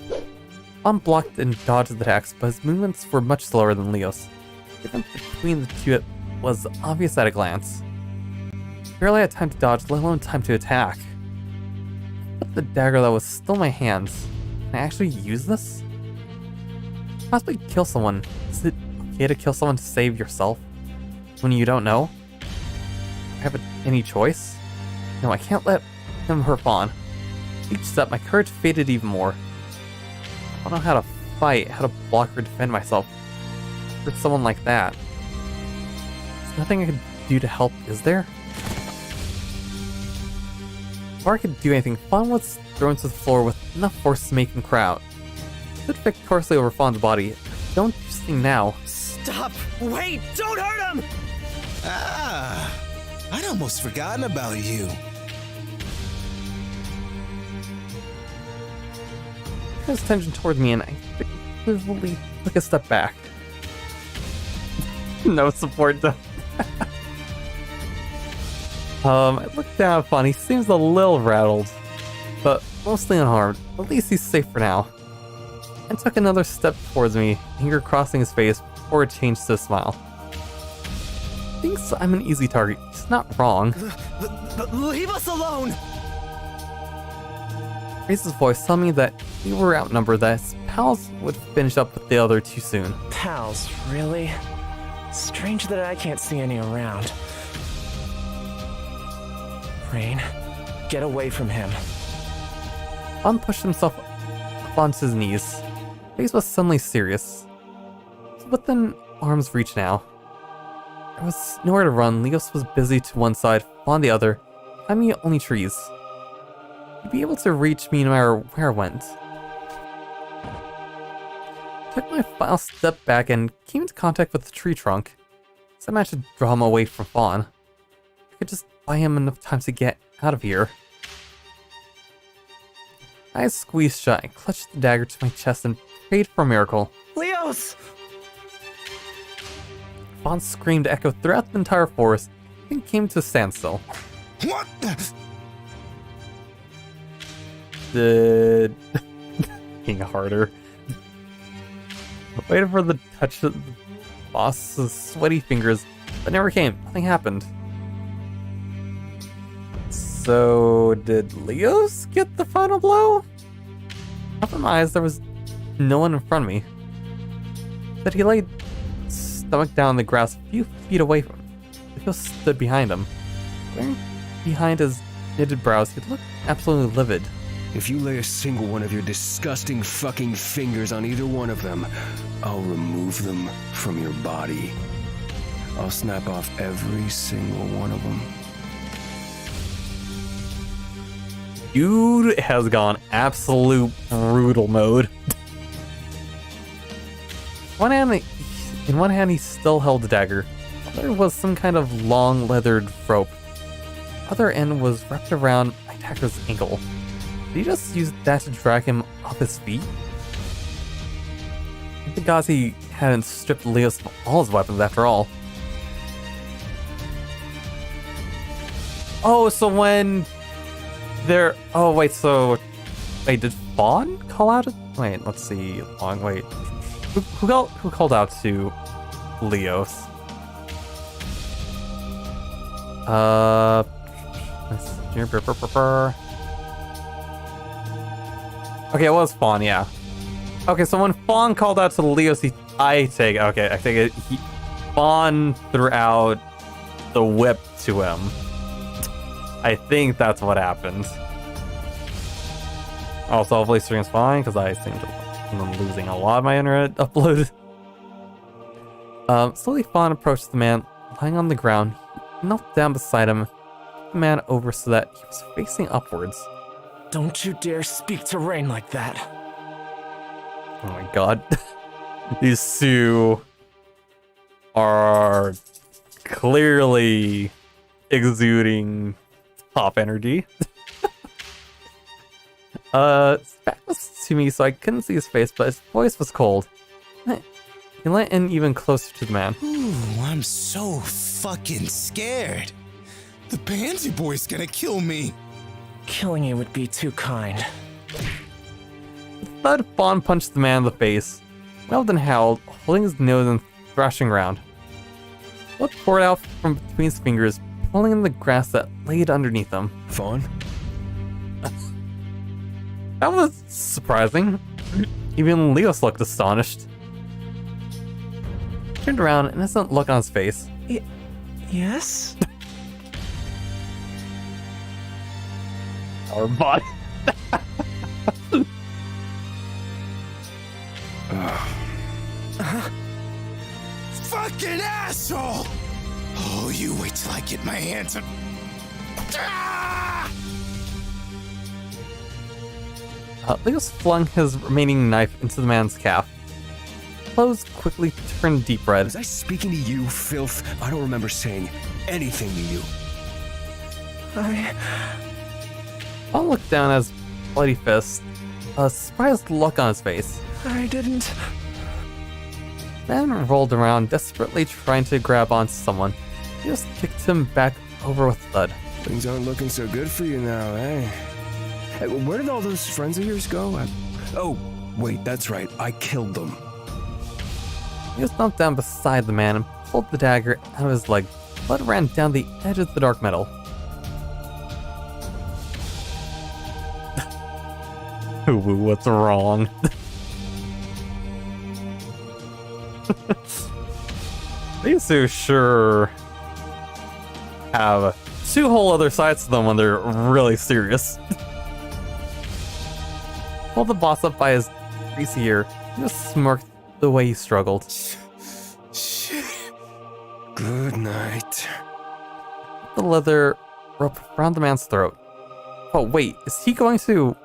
Fawn blocked and dodged the attacks, but his movements were much slower than Leo's. The difference between the two was obvious at a glance. Barely had time to dodge, let alone time to attack. But the dagger that was still in my hands. Can I actually use this? Possibly kill someone. Is it okay to kill someone to save yourself? When you don't know? Do I have any choice? No, I can't let him hurt Fawn. Each step, my courage faded even more. I don't know how to fight, how to block or defend myself. Hurt someone like that. There's nothing I could do to help, is there? Before I could do anything, Fawn was thrown to the floor with enough force to make him cry out. I stood victoriously over Fawn's body. Don't do something now. Stop! Wait! Don't hurt him! Ah, I'd almost forgotten about you. His attention toward me, and I literally took a step back. No support though. I looked down at Fawn. He seems a little rattled, but mostly unharmed. At least he's safe for now. And took another step towards me, anger crossing his face before it changed to a smile. Thinks I'm an easy target. He's not wrong. Leave us alone! Raised his voice, telling me that we were outnumbered, that his pals would finish up with the other too soon. Pals, really? Strange that I can't see any around. Rain, get away from him. Fawn pushed himself up onto his knees. Face was suddenly serious. It was within arm's reach now. There was nowhere to run. Leos was busy to one side, Fawn the other, climbing only trees. He'd be able to reach me no matter where I went. Took my final step back and came into contact with the tree trunk. So I managed to draw him away from Fawn. I could just buy him enough time to get out of here. I squeezed shut and clutched the dagger to my chest and prayed for a miracle. Leos! Fawn scream to echo throughout the entire forest and came to a standstill. What? Did being harder. Waited for the touch of the boss's sweaty fingers, but never came. Nothing happened. So did Leos get the final blow? Up in my eyes, there was no one in front of me. But he laid stomach down on the grass a few feet away from him. Leos stood behind him. Glaring behind his knitted brows, he looked absolutely livid. If you lay a single one of your disgusting fucking fingers on either one of them, I'll remove them from your body. I'll snap off every single one of them. Dude has gone absolute brutal mode. In one hand, he still held the dagger. There was some kind of long leathered rope. The other end was wrapped around my attacker's ankle. Did he just use that to drag him off his feet? The gods, he hadn't stripped Leos of all his weapons after all. Oh, so when they're... Oh, wait, so... Wait, did Fawn call out? Wait, let's see. Wait. Who called out to Leos? Okay, it was Fawn, yeah. Okay, so when Fawn called out to Leos, I take it. Fawn threw out the whip to him. I think that's what happened. Also, hopefully stream's fine, because I seem to I'm losing a lot of my internet upload. Slowly Fawn approached the man lying on the ground. He knelt down beside him, the man over so that he was facing upwards. Don't you dare speak to Rain like that. Oh my god. These two are clearly exuding top energy. His back was to me, so I couldn't see his face, but his voice was cold. He leant in even closer to the man. Ooh, I'm so fucking scared. The pansy boy's gonna kill me. Killing you would be too kind. With thud, Fawn punched the man in the face, wailed and howled, holding his nose and thrashing around. Blood poured out from between his fingers, pulling in the grass that laid underneath him. Fawn? That was surprising. Even Leos looked astonished. He turned around, an innocent look on his face. Yes? Our bot. Fucking asshole! Oh, you wait till I get my hands on. Ah! Leos flung his remaining knife into the man's calf. Clothes quickly turned deep red. Was I speaking to you, filth? I don't remember saying anything to you. Fawn looked down at his bloody fist, a surprised look on his face. I didn't. The man rolled around, desperately trying to grab onto someone. He just kicked him back over with a thud. Things aren't looking so good for you now, eh? Hey, where did all those friends of yours go? Oh, wait, that's right. I killed them. He was knocked down beside the man and pulled the dagger out of his leg. Blood ran down the edge of the dark metal. What's wrong? These two sure have two whole other sides to them when they're really serious. Pulled the boss up by his greasy ear, he just smirked the way he struggled. Shit. Good night. The leather rope around the man's throat. Oh wait, is he going to...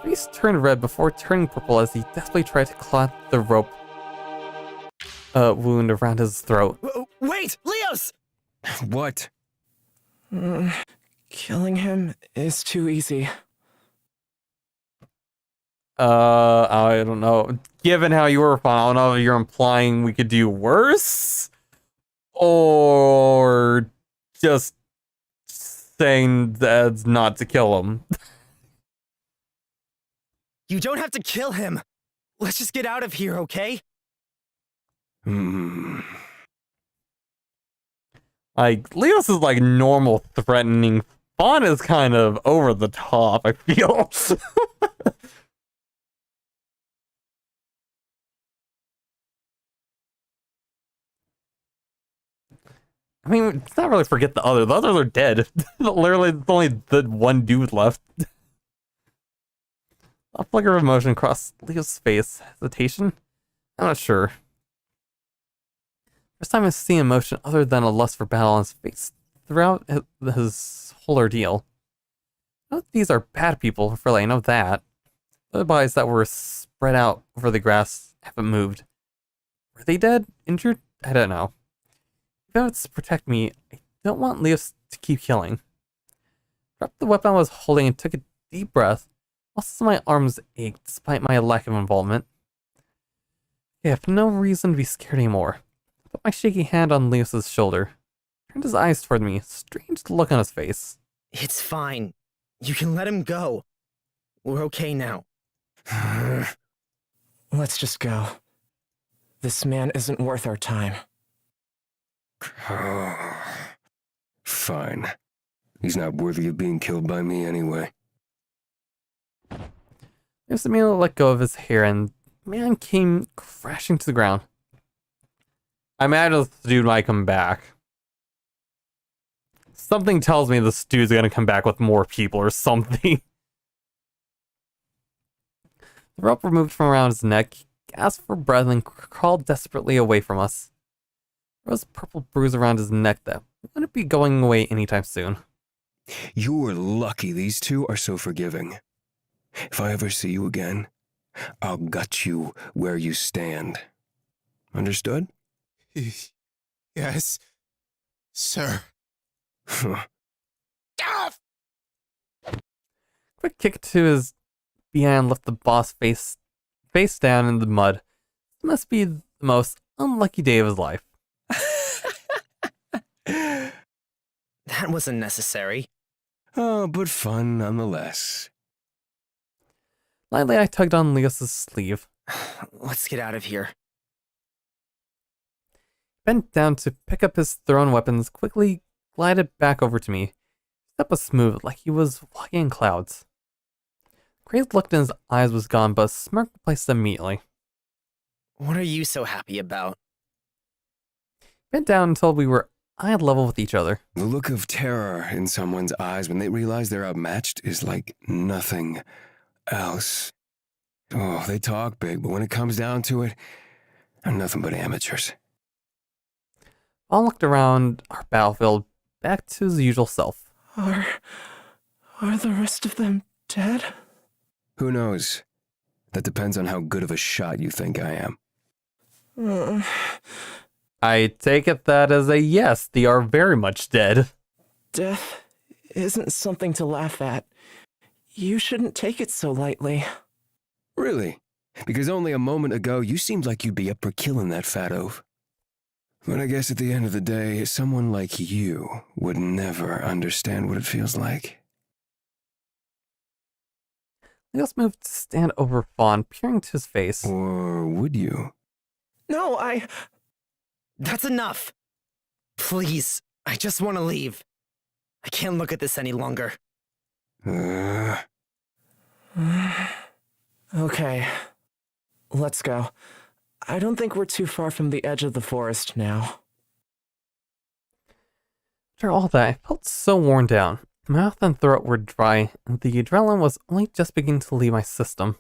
His face turned red before turning purple as he desperately tried to claw the rope wound around his throat. Wait, Leos! What? Killing him is too easy. I don't know. Given how you were fine, I don't know if you're implying we could do worse? or just saying that's not to kill him. You don't have to kill him. Let's just get out of here, okay? Like, Leos is like normal threatening. Fawn is kind of over the top, I feel. I mean, let's not really forget the other. The others are dead. Literally, it's only the one dude left. A flicker of emotion across Leo's face. Hesitation? I'm not sure. First time I've seen emotion other than a lust for battle on his face throughout his whole ordeal. None of these are bad people, really, I know that. The bodies that were spread out over the grass haven't moved. Were they dead? Injured? I don't know. Even if it's to protect me, I don't want Leos to keep killing. Dropped the weapon I was holding and took a deep breath. Also, my arms ached despite my lack of involvement. I have no reason to be scared anymore. I put my shaky hand on Leos's shoulder. Turned his eyes toward me, strange look on his face. It's fine. You can let him go. We're okay now. Let's just go. This man isn't worth our time. Fine. He's not worthy of being killed by me anyway. Leos immediately let go of his hair and the man came crashing to the ground. I imagine this dude might come back. Something tells me this dude's gonna come back with more people or something. The rope removed from around his neck, he gasped for breath and crawled desperately away from us. There was a purple bruise around his neck that wouldn't be going away anytime soon. You're lucky these two are so forgiving. If I ever see you again, I'll gut you where you stand. Understood? Yes, sir. Quick kick to his behind left the boss face down in the mud. This must be the most unlucky day of his life. That wasn't necessary. Oh, but fun nonetheless. Lightly, I tugged on Leos's sleeve. Let's get out of here. Bent down to pick up his thrown weapons, quickly glided back over to me. His step was smooth, like he was walking in clouds. The crazed look in his eyes was gone, but a smirk replaced it immediately. What are you so happy about? Bent down until we were eye level with each other. The look of terror in someone's eyes when they realize they're outmatched is like nothing else. Oh, they talk big, but when it comes down to it, they're nothing but amateurs. Vaughn looked around our battlefield, back to his usual self. Are the rest of them dead? Who knows? That depends on how good of a shot you think I am. I take it that as a yes, they are very much dead. Death isn't something to laugh at. You shouldn't take it so lightly. Really? Because only a moment ago you seemed like you'd be up for killing that fat oaf. But I guess at the end of the day, someone like you would never understand what it feels like. Leos moved to stand over Fawn, peering to his face. Or would you? No, That's enough. Please, I just want to leave. I can't look at this any longer. Okay. Let's go. I don't think we're too far from the edge of the forest now. After all that, I felt so worn down. My mouth and throat were dry, and the adrenaline was only just beginning to leave my system.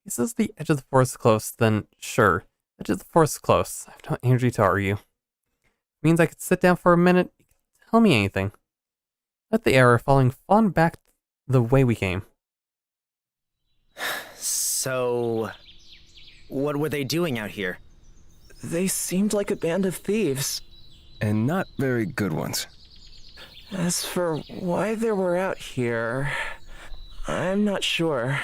He says the edge of the forest is close, then sure, edge of the forest is close. I have no energy to argue. It means I could sit down for a minute, you could tell me anything. Let the arrow following Fawn back the way we came. So, what were they doing out here? They seemed like a band of thieves. And not very good ones. As for why they were out here, I'm not sure.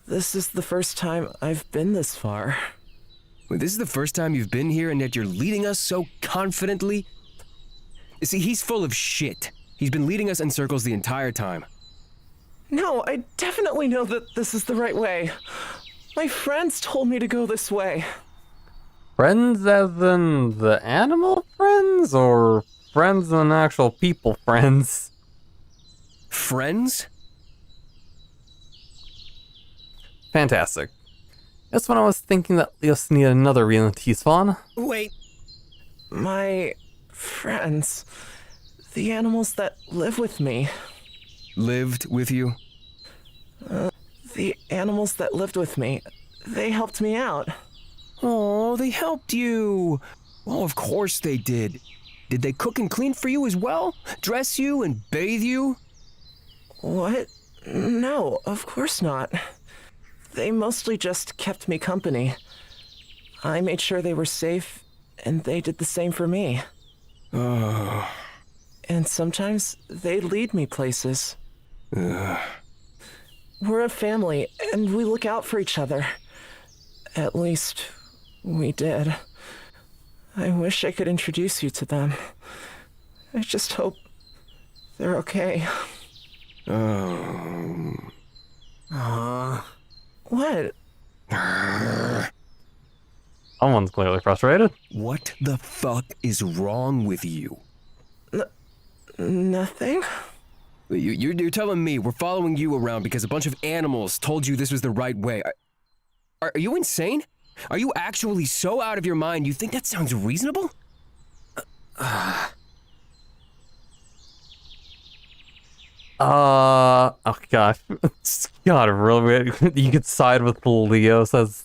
This is the first time I've been this far. Wait, this is the first time you've been here and yet you're leading us so confidently? See, he's full of shit. He's been leading us in circles the entire time. No, I definitely know that this is the right way. My friends told me to go this way. Friends as in the animal friends, or friends and actual people friends? Friends? Fantastic. That's when I was thinking that Leos needed another reason to tease Fawn. Wait, My friends. The animals that live with me. Lived with you? The animals that lived with me. They helped me out. Oh, they helped you. Well, of course they did. Did they cook and clean for you as well? Dress you and bathe you? What? No, of course not. They mostly just kept me company. I made sure they were safe, and they did the same for me. Oh. And sometimes they'd lead me places. We're a family, and we look out for each other. At least, we did. I wish I could introduce you to them. I just hope they're okay. What? Someone's clearly frustrated. What the fuck is wrong with you? Nothing? You're telling me we're following you around because a bunch of animals told you this was the right way. Are you insane? Are you actually so out of your mind you think that sounds reasonable? Oh god. God, really? You could side with Leos as...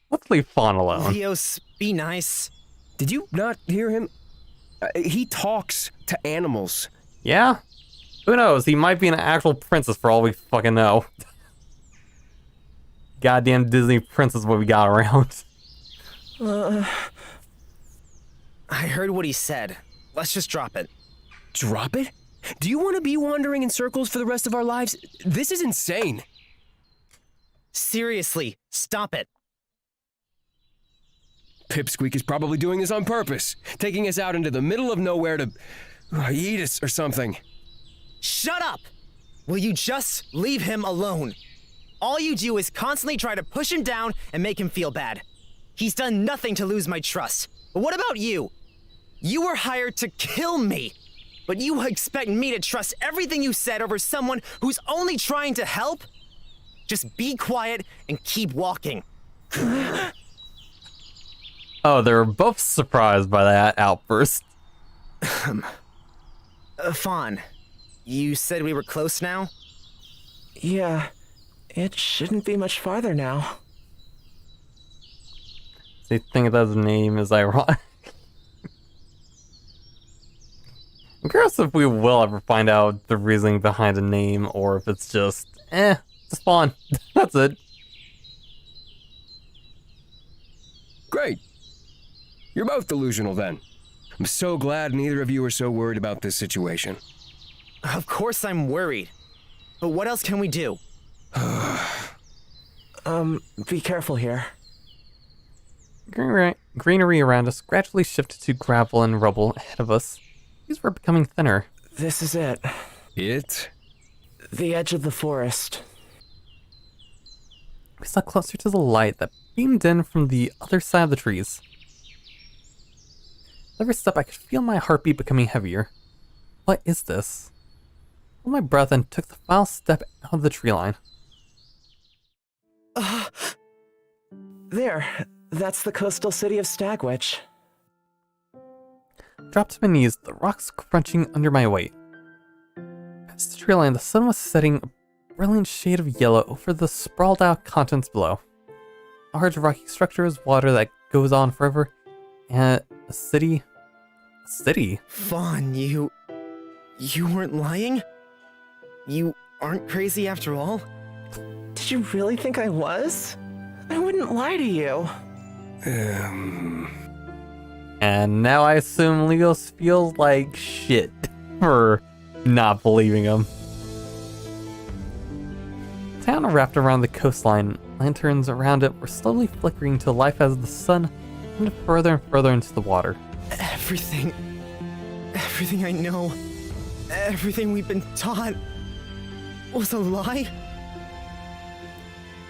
Let's leave Fawn alone. Leos, be nice. Did you not hear him? He talks to animals. Yeah? Who knows? He might be an actual princess for all we fucking know. Goddamn Disney princess what we got around. I heard what he said. Let's just drop it. Drop it? Do you want to be wandering in circles for the rest of our lives? This is insane. Seriously, stop it. Pipsqueak is probably doing this on purpose, taking us out into the middle of nowhere to eat us or something. Shut up! Will you just leave him alone? All you do is constantly try to push him down and make him feel bad. He's done nothing to lose my trust. But what about you? You were hired to kill me. But you expect me to trust everything you said over someone who's only trying to help? Just be quiet and keep walking. Oh, they were both surprised by that outburst. Fawn, you said we were close now? Yeah, it shouldn't be much farther now. They think that his name is ironic. I'm curious if we will ever find out the reasoning behind a name, or if it's just, it's fun. That's it. Great. You're both delusional then. I'm so glad neither of you are so worried about this situation. Of course I'm worried. But what else can we do? Be careful here. Greenery around us gradually shifted to gravel and rubble ahead of us. These were becoming thinner. This is it. It? The edge of the forest. We saw closer to the light that beamed in from the other side of the trees. With every step I could feel my heartbeat becoming heavier. What is this? I held my breath and took the final step out of the tree line. There. That's the coastal city of Stagwitch. Dropped to my knees, the rocks crunching under my weight. Past the tree line, the sun was setting a brilliant shade of yellow over the sprawled out continents below. Large rocky structures, water that goes on forever, and a city. A city? Fawn, you weren't lying? You aren't crazy after all? Did you really think I was? I wouldn't lie to you. And now I assume Leos feels like shit for not believing him. Town wrapped around the coastline lanterns around it were slowly flickering to life as the sun moved further and further into the water. Everything I know, everything we've been taught was a lie?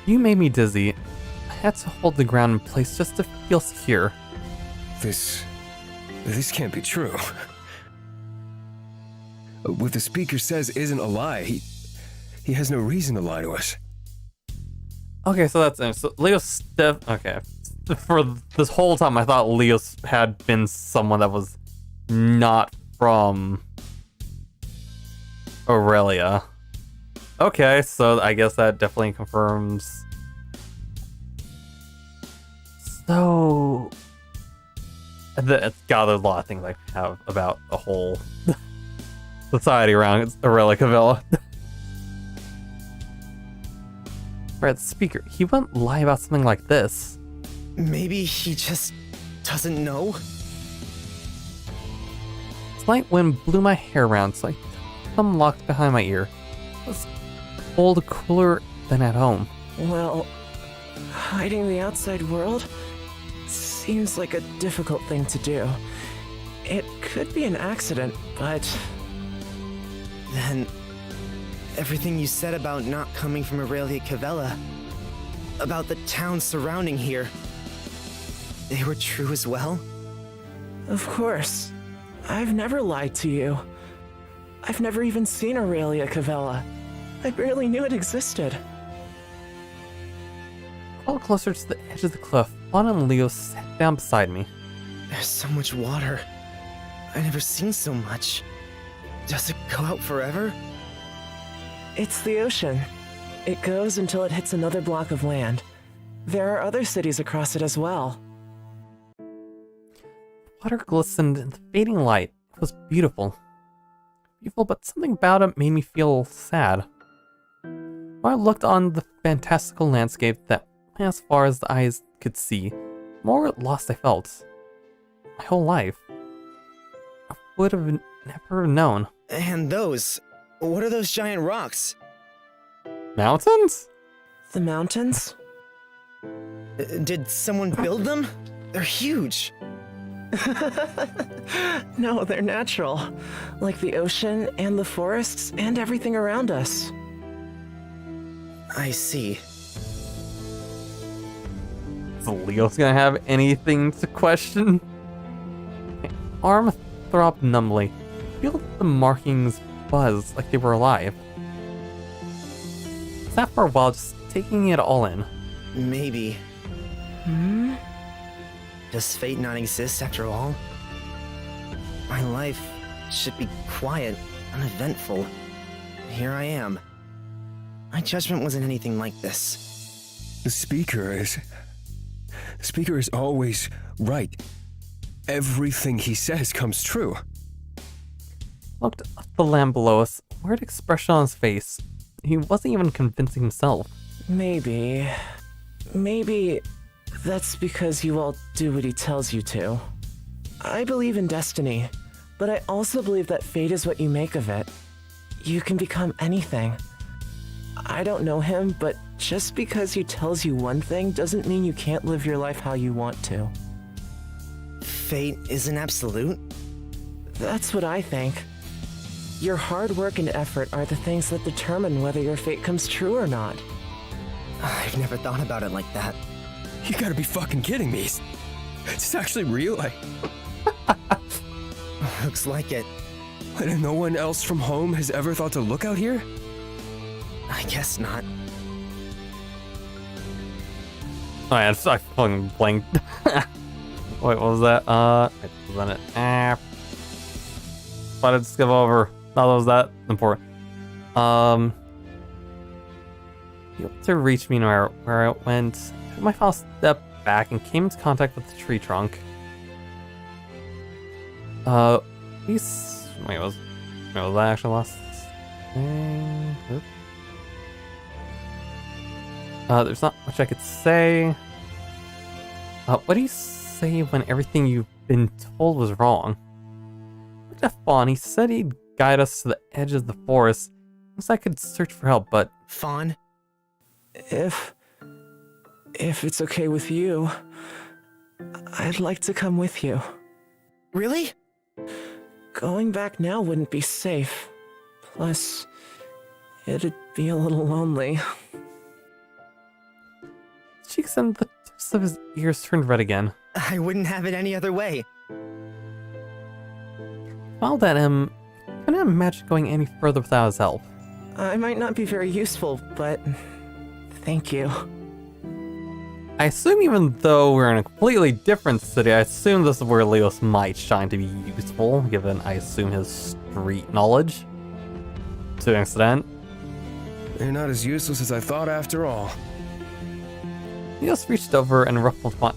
You made me dizzy. I had to hold the ground in place just to feel secure. This can't be true. What the speaker says isn't a lie. He has no reason to lie to us. Okay, so that's it. So Leos okay. For this whole time, I thought Leos had been someone that was not from Aurelia. Okay, so I guess that definitely confirms. So, God, there's a lot of things I have about the whole society around Aurelia Cavella. Right, the speaker, he wouldn't lie about something like this. Maybe he just doesn't know? Slight wind blew my hair around, so I some locked behind my ear. It was cold, cooler than at home. Well, hiding the outside world seems like a difficult thing to do. It could be an accident, but... Then, everything you said about not coming from Aurelia Cavella, about the towns surrounding here, they were true as well? Of course. I've never lied to you. I've never even seen Aurelia Cavella. I barely knew it existed. Crawled closer to the edge of the cliff. Fawn and Leo sat down beside me. There's so much water. I've never seen so much. Does it go out forever? It's the ocean. It goes until it hits another block of land. There are other cities across it as well. Water glistened in the fading light. It was beautiful. Beautiful, but something about it made me feel sad. When I looked on the fantastical landscape that went as far as the eyes could see, the more lost I felt. My whole life. I would have never known. And those... What are those giant rocks? Mountains? The mountains? Did someone build them? They're huge. No, they're natural. Like the ocean and the forests and everything around us. I see. So Leo's gonna have anything to question? My arm throbbed numbly. I feel the markings buzz like they were alive. Sat for a while just taking it all in. Maybe. Hmm? Does fate not exist after all? My life should be quiet, uneventful. Here I am. My judgment wasn't anything like this. The speaker is always right. Everything he says comes true. Looked up the land below us, weird expression on his face. He wasn't even convincing himself. Maybe that's because you all do what he tells you to. I believe in destiny, but I also believe that fate is what you make of it. You can become anything. I don't know him, but just because he tells you one thing doesn't mean you can't live your life how you want to. Fate isn't absolute? That's what I think. Your hard work and effort are the things that determine whether your fate comes true or not. I've never thought about it like that. You gotta be fucking kidding me. Is this actually real? Looks like it. And no one else from home has ever thought to look out here? I guess not. Oh yeah, I fucking blanked. Wait, what was that? It wasn't it. Why did it skip over? Not that was that important. You able to reach me where I went. My final step back and came into contact with the tree trunk. These. Wait, was that actually last thing? There's not much I could say. What do you say when everything you've been told was wrong? Looked at Fawn. He said he'd guide us to the edge of the forest, so I could search for help, but... Fawn? If If it's okay with you, I'd like to come with you. Really? Going back now wouldn't be safe. Plus, it'd be a little lonely. Cheeks and the tips of his ears turned red again. I wouldn't have it any other way. Smiled at him. Couldn't imagine going any further without his help. I might not be very useful, but thank you. I assume even though we're in a completely different city, I assume this is where Leos might shine to be useful, given I assume his street knowledge. To an extent. You're not as useless as I thought after all. Leos reached over and ruffled Fawn.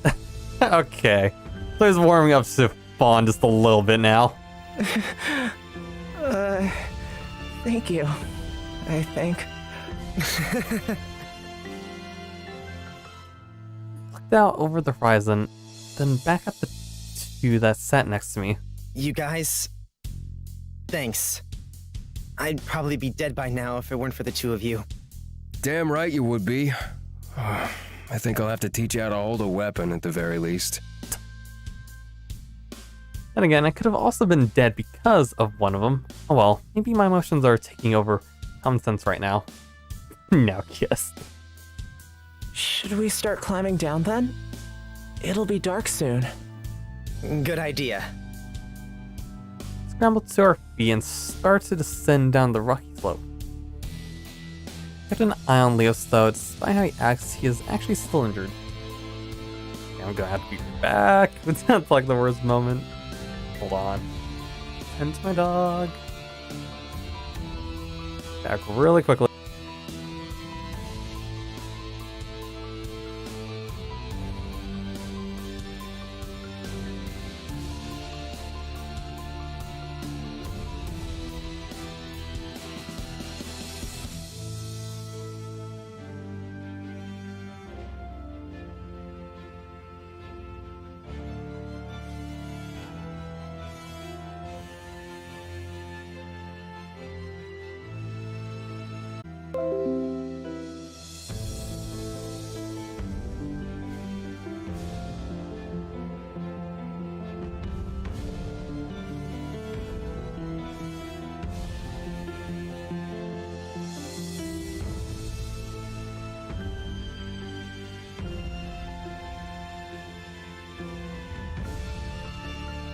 Okay. So he's warming up to Fawn just a little bit now. Thank you, I think. Looked out over the horizon, then back at the two that sat next to me. You guys, thanks. I'd probably be dead by now if it weren't for the two of you. Damn right you would be. I think I'll have to teach you how to hold a weapon at the very least. And again, I could have also been dead because of one of them. Oh well, maybe my emotions are taking over common sense right now. Now kiss. Should we start climbing down then? It'll be dark soon. Good idea. Scrambled to our feet and started to descend down the rocky slope. Kept an eye on Leos though, despite how he acts, he is actually still injured. Okay, I'm gonna have to be back. It sounds like the worst moment. Hold on. Tend to my dog. Back really quickly.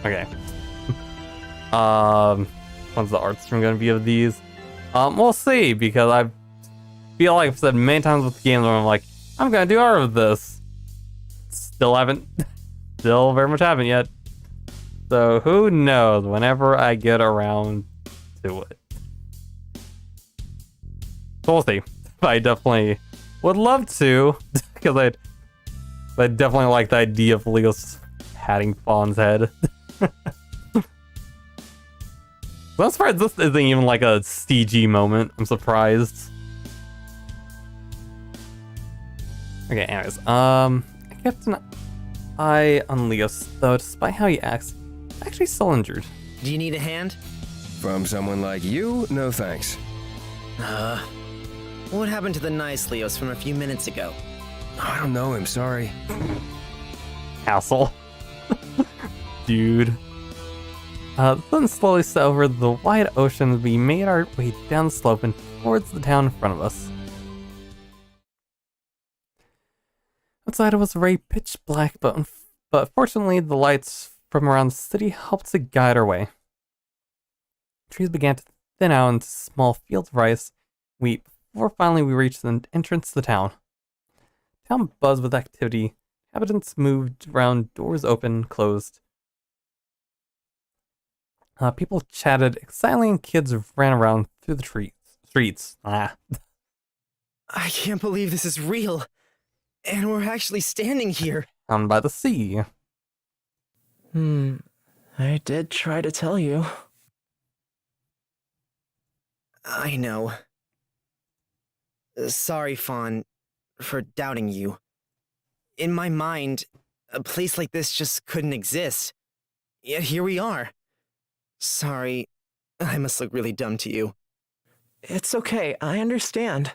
Okay. When's the art stream gonna be of these? We'll see, because I feel like I've said many times with games where I'm like, I'm gonna do art of this. Still very much haven't yet. So who knows whenever I get around to it. So we'll see. I definitely would love to, because I definitely like the idea of Leos patting Fawn's head. I'm surprised this isn't even like a CG moment. I'm surprised. Okay, anyways, I kept an eye on Leos, though despite how he acts, he's actually still injured. Do you need a hand? From someone like you, no thanks. What happened to the nice Leos from a few minutes ago? I don't know him, sorry. Hassle. Dude. The sun slowly set over the wide ocean as we made our way down the slope and towards the town in front of us. Outside it was very pitch black, but fortunately the lights from around the city helped to guide our way. Trees began to thin out into small fields of rice wheat before finally we reached the entrance to the town. Town buzzed with activity. Inhabitants moved around, doors open, closed. People chatted excitedly and kids ran around through the streets. I can't believe this is real. And we're actually standing here. Down by the sea. I did try to tell you. I know. Sorry, Fawn, for doubting you. In my mind, a place like this just couldn't exist. Yet here we are. Sorry, I must look really dumb to you. It's okay, I understand.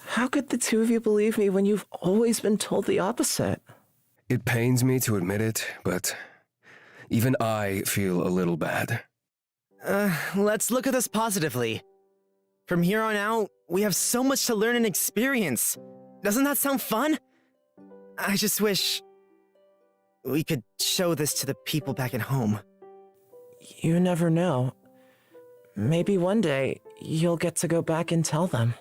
How could the two of you believe me when you've always been told the opposite? It pains me to admit it, but even I feel a little bad. Let's look at this positively. From here on out, we have so much to learn and experience. Doesn't that sound fun? I just wish we could show this to the people back at home. You never know. Maybe one day you'll get to go back and tell them.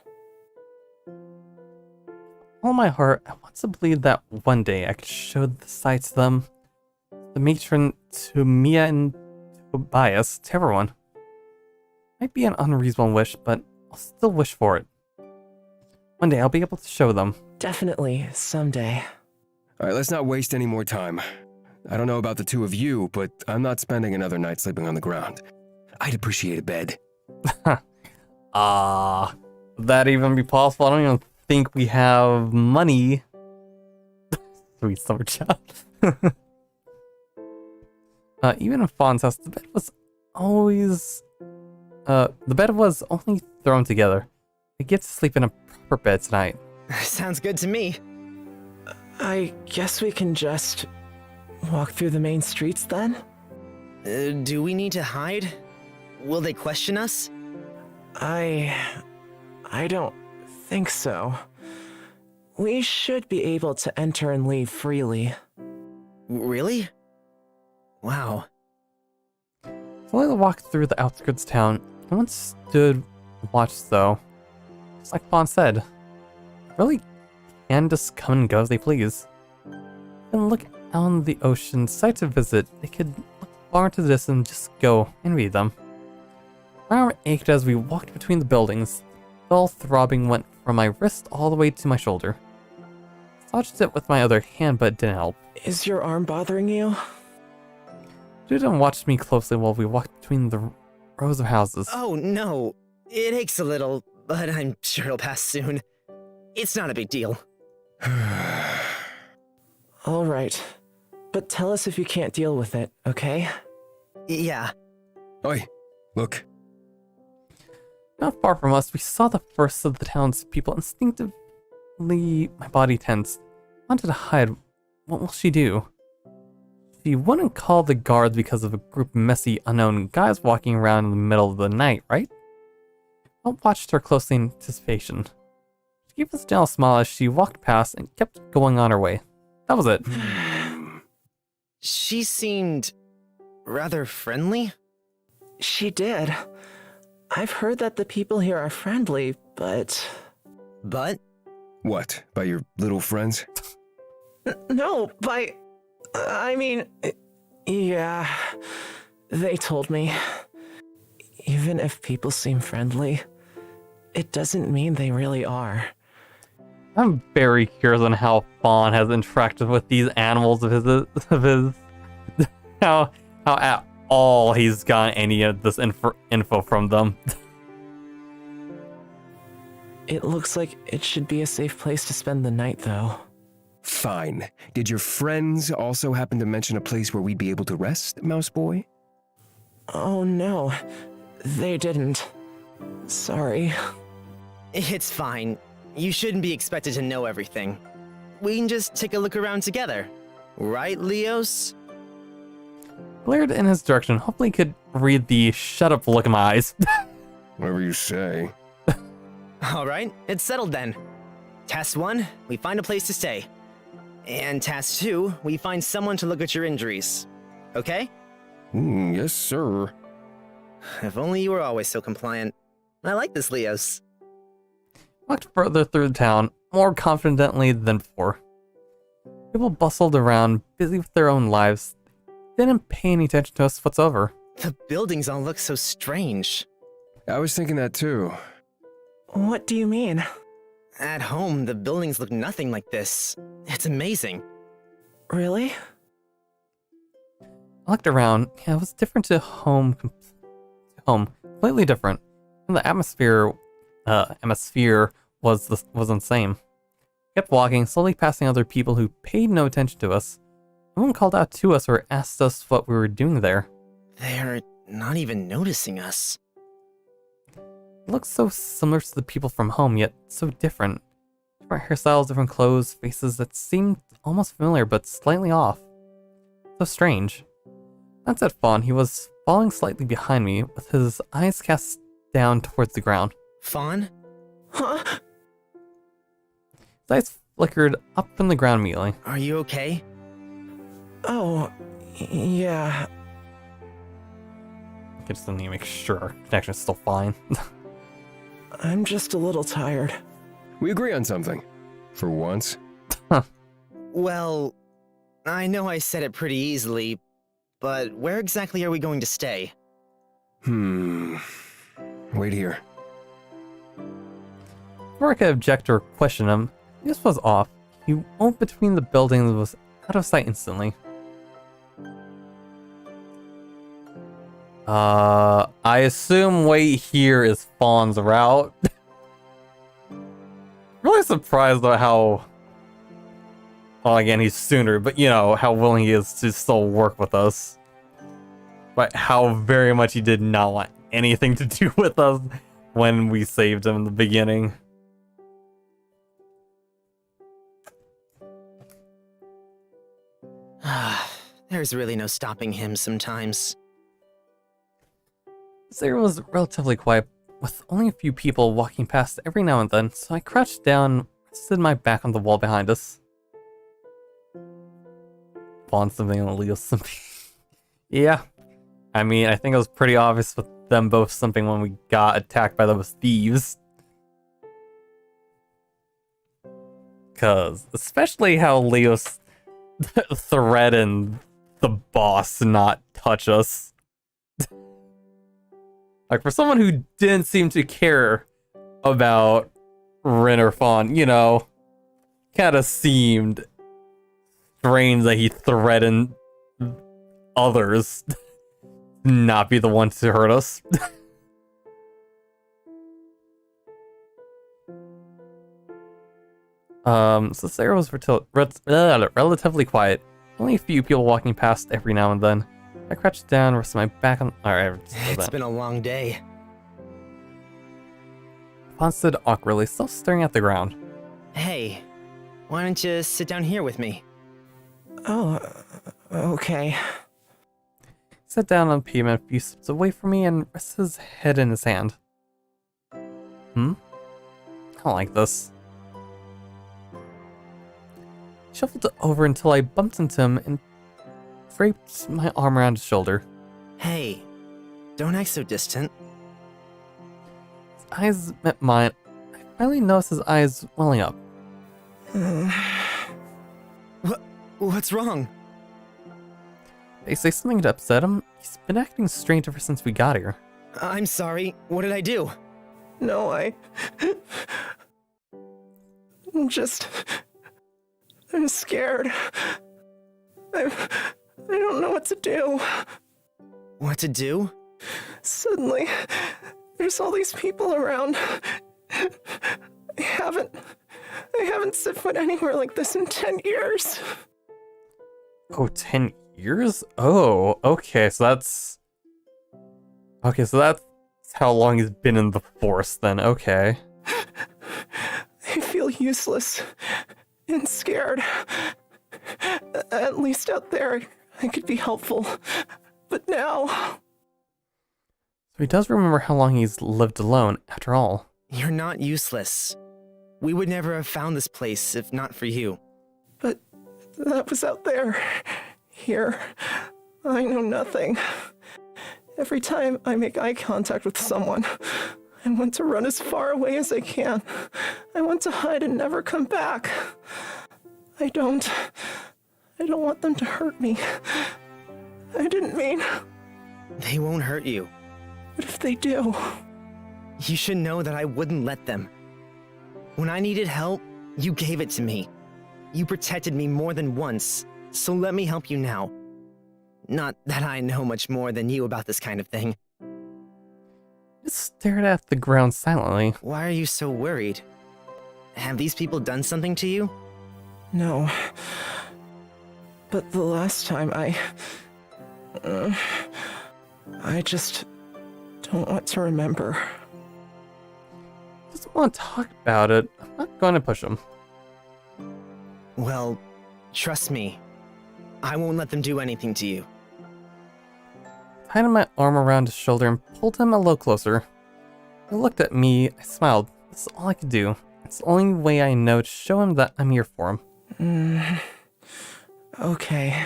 All my heart, I want to believe that one day I could show the sight to them, the matron, to Mia and to Tobias, to everyone. Might be an unreasonable wish, but I'll still wish for it. One day I'll be able to show them. Definitely, someday. All right, let's not waste any more time. I don't know about the two of you, but I'm not spending another night sleeping on the ground. I'd appreciate a bed. Would that even be possible? I don't even think we have money. Sweet summer child. Even in Fawn's house, the bed was only thrown together. We get to sleep in a proper bed tonight. Sounds good to me. I guess we can just walk through the main streets then? Do we need to hide? Will they question us? I don't think so. We should be able to enter and leave freely. Really? Wow. So I walked through the outskirts of town. No one stood and watched though. Just like Fawn said. Really can just come and go as they please. And look out on the ocean, sight to visit. They could look far into the distance and just go and read them. My arm ached as we walked between the buildings. The dull throbbing went from my wrist all the way to my shoulder. I touched it with my other hand, but it didn't help. Is your arm bothering you? Juden watched me closely while we walked between the rows of houses. Oh no, it aches a little, but I'm sure it'll pass soon. It's not a big deal. All right. But tell us if you can't deal with it, okay? Yeah. Oi, look. Not far from us, we saw the first of the town's people. Instinctively, my body tensed. I wanted to hide. What will she do? She wouldn't call the guards because of a group of messy, unknown guys walking around in the middle of the night, right? I watched her closely in anticipation. She gave us a gentle smile as she walked past and kept going on her way. That was it. She seemed rather friendly. She did. I've heard that the people here are friendly, but... But? What, by your little friends? No, I mean... Yeah, they told me. Even if people seem friendly, it doesn't mean they really are. I'm very curious on how Fawn has interacted with these animals of his. How at all he's gotten any of this info from them. It looks like it should be a safe place to spend the night, though. Fine. Did your friends also happen to mention a place where we'd be able to rest, Mouse Boy? Oh no, they didn't. Sorry. It's fine. You shouldn't be expected to know everything. We can just take a look around together. Right, Leos? Glared in his direction, hopefully he could read the shut up look in my eyes. Whatever you say. Alright, it's settled then. Task 1, we find a place to stay. And Task 2, we find someone to look at your injuries. Okay? Yes, sir. If only you were always so compliant. I like this, Leos. Walked further through the town, more confidently than before. People bustled around, busy with their own lives. They didn't pay any attention to us whatsoever. The buildings all look so strange. I was thinking that too. What do you mean? At home, the buildings look nothing like this. It's amazing. Really? I looked around. Yeah, it was different to home. Completely different. And the atmosphere was the same. Kept walking, slowly passing other people who paid no attention to us. No one called out to us or asked us what we were doing there. They're not even noticing us. It looked so similar to the people from home, yet so different. Different hairstyles, different clothes, faces that seemed almost familiar but slightly off. So strange. That said Fawn, he was falling slightly behind me with his eyes cast down towards the ground. Fawn? Huh? His eyes flickered up from the ground immediately. Are you okay? Oh, yeah. I just need to make sure our connection's still fine. I'm just a little tired. We agree on something. For once. Well, I know I said it pretty easily, but where exactly are we going to stay? Wait here. Before I could object or question him, this was off. He went between the buildings and was out of sight instantly. I assume wait here is Fawn's route. Really surprised about how, well, again, he's Tsundere, but you know, how willing he is to still work with us. But how very much he did not want anything to do with us when we saved him in the beginning. There's really no stopping him sometimes. This area was relatively quiet, with only a few people walking past every now and then, so I crouched down, rested my back on the wall behind us. Fawn something and Leo something. Yeah. I mean, I think it was pretty obvious with them both something when we got attacked by those thieves. Cause, especially how Leo's threatened the boss to not touch us. Like, for someone who didn't seem to care about Rin or Fawn, you know, kind of seemed strange that he threatened others not be the ones to hurt us. So this area was relatively quiet. Only a few people walking past every now and then. I crouched down, rested my back on. Alright, It's been a long day. Fawn stood awkwardly, still staring at the ground. Hey, why don't you sit down here with me? Oh, okay. He sat down on the pavement a few steps away from me and rested his head in his hand. I don't like this. Shuffled over until I bumped into him and draped my arm around his shoulder. Hey, don't act so distant. His eyes met mine. I finally noticed his eyes welling up. What's wrong? They say something to upset him. He's been acting strange ever since we got here. I'm sorry. What did I do? No, I'm scared. I don't know what to do. What to do? Suddenly, there's all these people around. I haven't set foot anywhere like this in 10 years. Oh, 10 years? Oh, okay, so that's... Okay, so that's how long he's been in the force then, okay. I feel useless and scared. At least out there, I could be helpful. But now... So he does remember how long he's lived alone, after all. You're not useless. We would never have found this place if not for you. But that was out there. Here, I know nothing. Every time I make eye contact with someone, I want to run as far away as I can. I want to hide and never come back. I don't want them to hurt me. I didn't mean... They won't hurt you. What if they do? You should know that I wouldn't let them. When I needed help, you gave it to me. You protected me more than once, so let me help you now. Not that I know much more than you about this kind of thing. Just stared at the ground silently. Why are you so worried? Have these people done something to you? No. But the last time I just don't want to remember. Doesn't want to talk about it. I'm not going to push him. Well, trust me. I won't let them do anything to you. Tightened my arm around his shoulder and pulled him a little closer. He looked at me, I smiled. This is all I could do. It's the only way I know to show him that I'm here for him. Okay.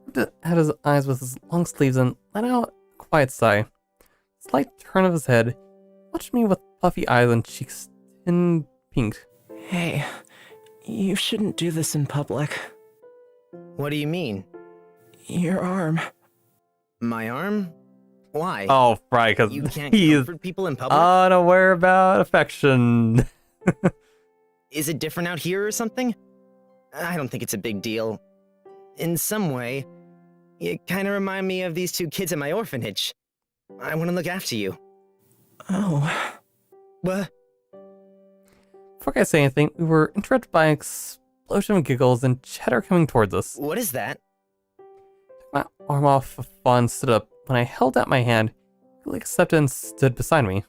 Looked at his eyes with his long sleeves and let out a quiet sigh. Slight turn of his head, watched me with puffy eyes and cheeks in pink. Hey, you shouldn't do this in public. What do you mean? Your arm. My arm? Why? Oh, right, because You can't he's comfort people in public? unaware about affection. Is it different out here or something? I don't think it's a big deal. In some way, you kind of remind me of these two kids at my orphanage. I want to look after you. Oh. What? Before I could say anything, we were interrupted by an explosion of giggles and chatter coming towards us. What is that? Took my arm off of Fawn and stood up. When I held out my hand, he accepted and stood beside me.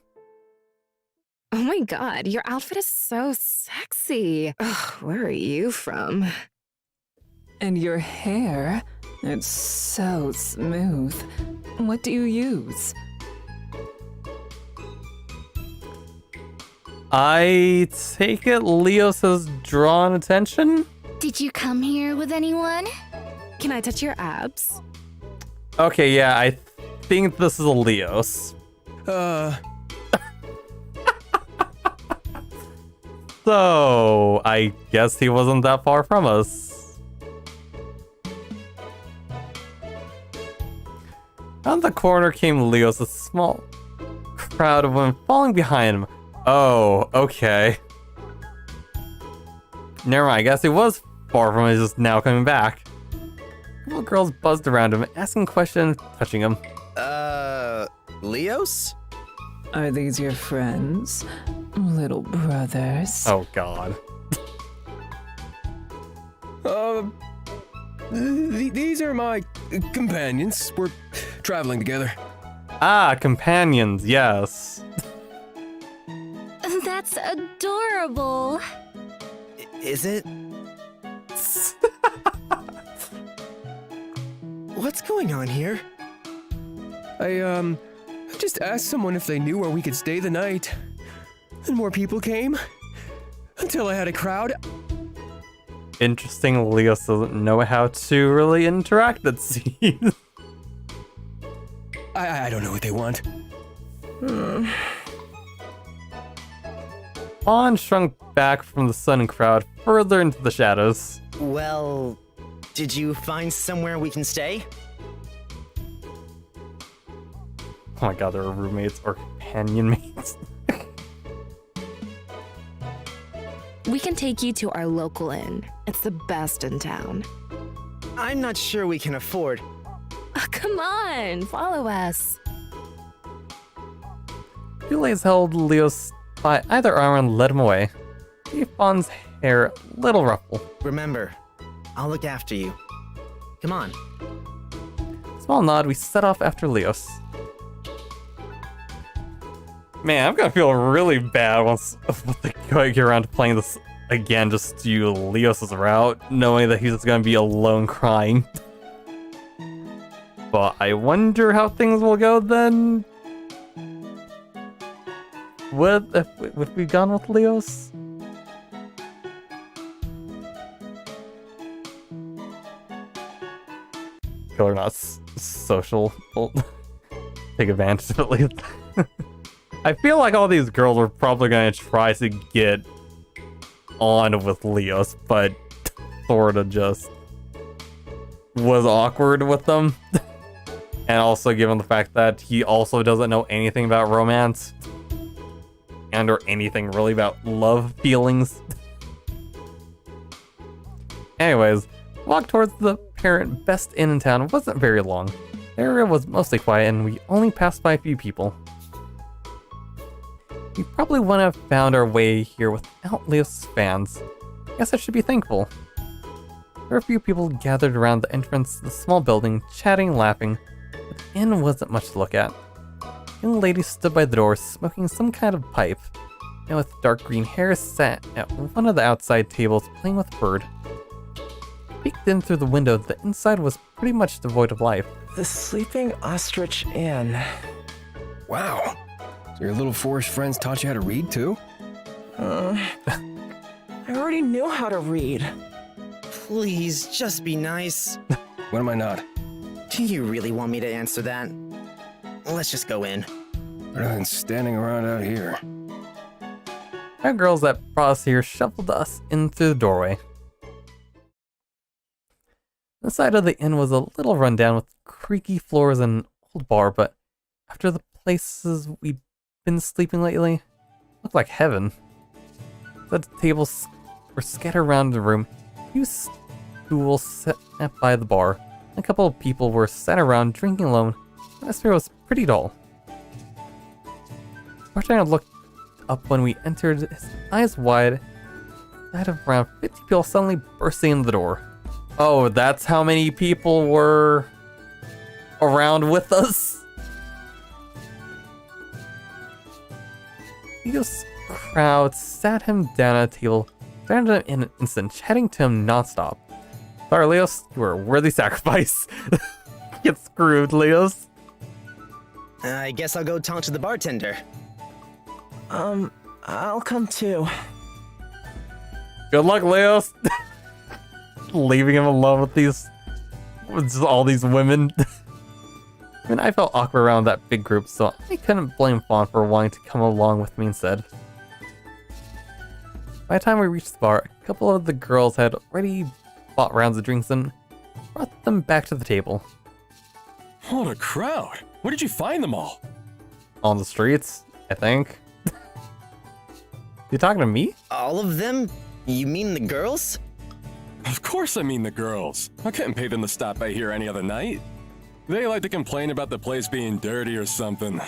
Oh my god, your outfit is so sexy. Ugh, where are you from? And your hair, it's so smooth. What do you use? I take it Leos has drawn attention? Did you come here with anyone? Can I touch your abs? Okay, yeah, I think this is a Leos. So, I guess he wasn't that far from us. Around the corner came Leos, a small crowd of women falling behind him. Oh, okay. Never mind, I guess he was far from us, just now coming back. A couple of girls buzzed around him, asking questions, touching him. Leos? Are these your friends? Little brothers? Oh, God. These are my companions. We're traveling together. Ah, companions, yes. That's adorable. Is it? What's going on here? I just asked someone if they knew where we could stay the night. And more people came. Until I had a crowd. Interesting, Leos doesn't know how to really interact, it seems. I don't know what they want. Fawn shrunk back from the sun crowd further into the shadows. Well, did you find somewhere we can stay? Oh my god, they're roommates or companion mates. We can take you to our local inn. It's the best in town. I'm not sure we can afford. Oh, come on, follow us. Two ladies held Leos by either arm and led him away. Fawn's hair a little ruffled. Remember, I'll look after you. Come on. Small nod, we set off after Leos. Man, I'm gonna feel really bad once they get around to playing this again, just to do Leos' route, knowing that he's just gonna be alone crying. But I wonder how things will go then. What if we've gone with Leos? Killer not social. Well, take advantage of it at least. I feel like all these girls are probably gonna try to get on with Leos, but sorta just was awkward with them. And also given the fact that he also doesn't know anything about romance and or anything really about love feelings. Anyways, walk towards the apparent best inn in town wasn't very long. The area was mostly quiet and we only passed by a few people. We probably wouldn't have found our way here without Leos' fans. Guess I should be thankful. There were a few people gathered around the entrance to the small building, chatting and laughing, but the inn wasn't much to look at. A young lady stood by the door, smoking some kind of pipe. and with dark green hair sat at one of the outside tables playing with a bird. Peeked in through the window, the inside was pretty much devoid of life. The Sleeping Ostrich Inn. Wow. So your little forest friends taught you how to read too? I already knew how to read. Please, just be nice. What am I not? Do you really want me to answer that? Let's just go in. Better than standing around out here. Our girls that brought us here shuffled us in through the doorway. The side of the inn was a little rundown with creaky floors and an old bar, but after the places we'd been sleeping lately, looked like heaven. The tables were scattered around the room, a few stools set by the bar, and a couple of people were sat around drinking alone. The atmosphere was pretty dull. Bartender looked up when we entered, his eyes wide, sight of around 50 people suddenly bursting in the door. Oh, that's how many people were around with us? Leo's crowd sat him down at a table, found him in an instant, chatting to him nonstop. Sorry, Leos, you were a worthy sacrifice. Get screwed, Leos. I guess I'll go talk to the bartender. I'll come too. Good luck, Leos. Leaving him alone with just all these women. I mean, I felt awkward around that big group, so I couldn't blame Fawn for wanting to come along with me instead. By the time we reached the bar, a couple of the girls had already bought rounds of drinks and brought them back to the table. What a crowd! Where did you find them all? On the streets, I think. You talking to me? All of them? You mean the girls? Of course I mean the girls. I couldn't pay them to stop by here any other night. They like to complain about the place being dirty or something.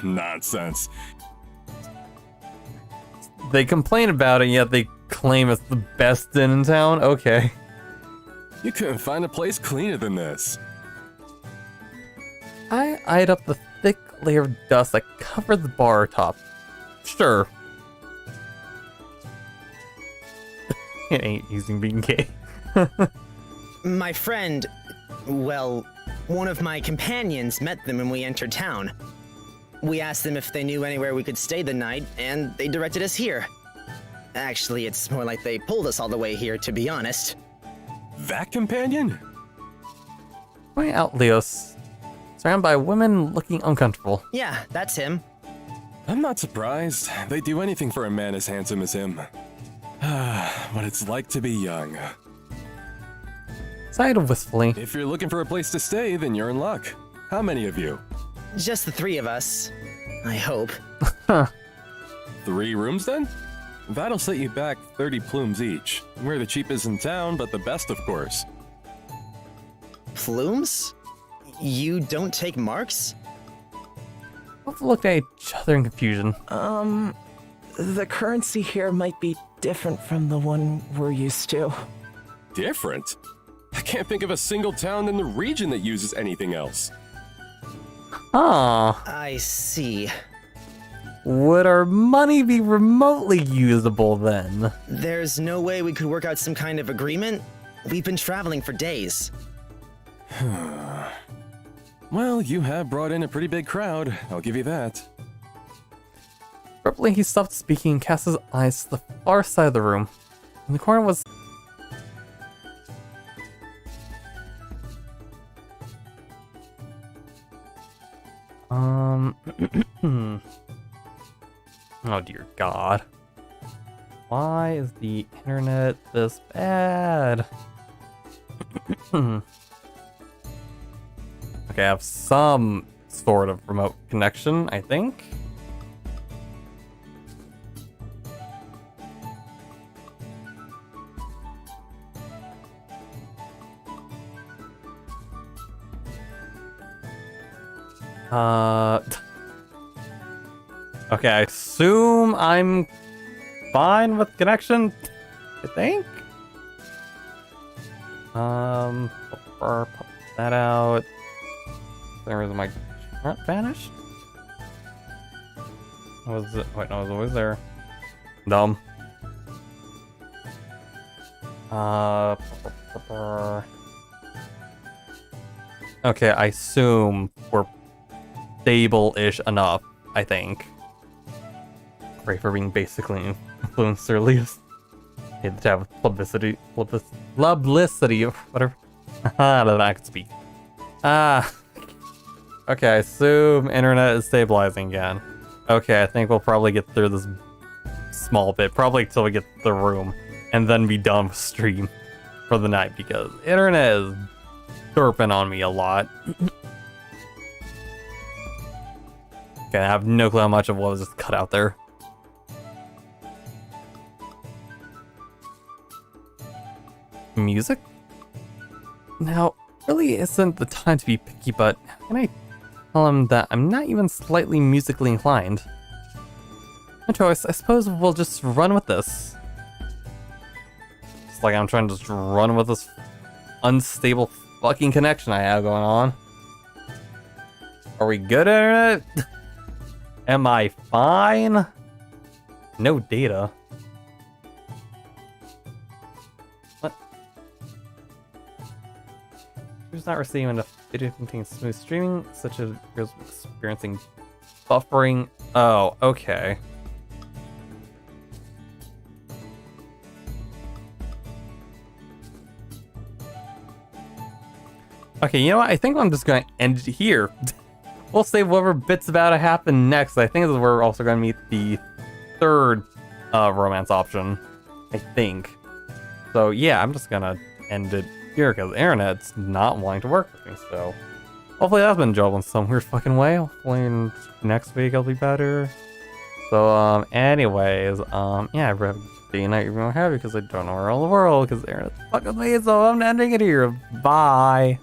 Nonsense. They complain about it, yet they claim it's the best inn in town? Okay. You couldn't find a place cleaner than this. I eyed up the thick layer of dust that covered the bar top. Sure. It ain't using being gay. My friend, well, one of my companions met them when we entered town. We asked them if they knew anywhere we could stay the night, and they directed us here. Actually, it's more like they pulled us all the way here, to be honest. That companion? Point out Leos, surrounded by women looking uncomfortable. Yeah, that's him. I'm not surprised. They'd do anything for a man as handsome as him. What it's like to be young. Sighed wistfully. If you're looking for a place to stay, then you're in luck. How many of you? Just the three of us. I hope. 3 rooms then? That'll set you back 30 plumes each. We're the cheapest in town, but the best, of course. Plumes? You don't take marks? Both looked at each other in confusion. The currency here might be different from the one we're used to. Different? I can't think of a single town in the region that uses anything else. Huh. I see. Would our money be remotely usable then? There's no way we could work out some kind of agreement? We've been traveling for days. Well, you have brought in a pretty big crowd, I'll give you that. Abruptly, he stopped speaking and cast his eyes to the far side of the room. In the corner was... Oh dear God. Why is the internet this bad? Okay, I have some sort of remote connection, I think. Okay, I assume I'm fine with connection, I think. Pop that out. There is my chat vanished. Was it? Wait, no, it was always there. Dumb. Okay, I assume we're stable-ish enough, I think. Great for being basically influencer-least. Hate to have publicity, whatever. I don't know, I can speak. Okay, I assume internet is stabilizing again. Okay, I think we'll probably get through this small bit, probably till we get to the room, and then be done with stream for the night, because internet is derping on me a lot. Okay, I have no clue how much of what was just cut out there. Music? Now, really isn't the time to be picky, but how can I tell him that I'm not even slightly musically inclined? No choice, I suppose we'll just run with this. It's like I'm trying to just run with this unstable fucking connection I have going on. Are we good, internet? Am I fine? No data. What? Who's not receiving enough video contains smooth streaming, such as experiencing buffering. Oh, okay. Okay, you know what? I think I'm just going to end it here. We'll save whatever bits about to happen next. I think this is where we're also going to meet the third romance option. I think. So yeah, I'm just going to end it here because the internet's not wanting to work with me. So hopefully that's been enjoyable in some weird fucking way. Hopefully next week it'll be better. So anyways, yeah, I have a day night everyone happy because I don't know where all the world because the internet's fucking me. So I'm ending it here. Bye.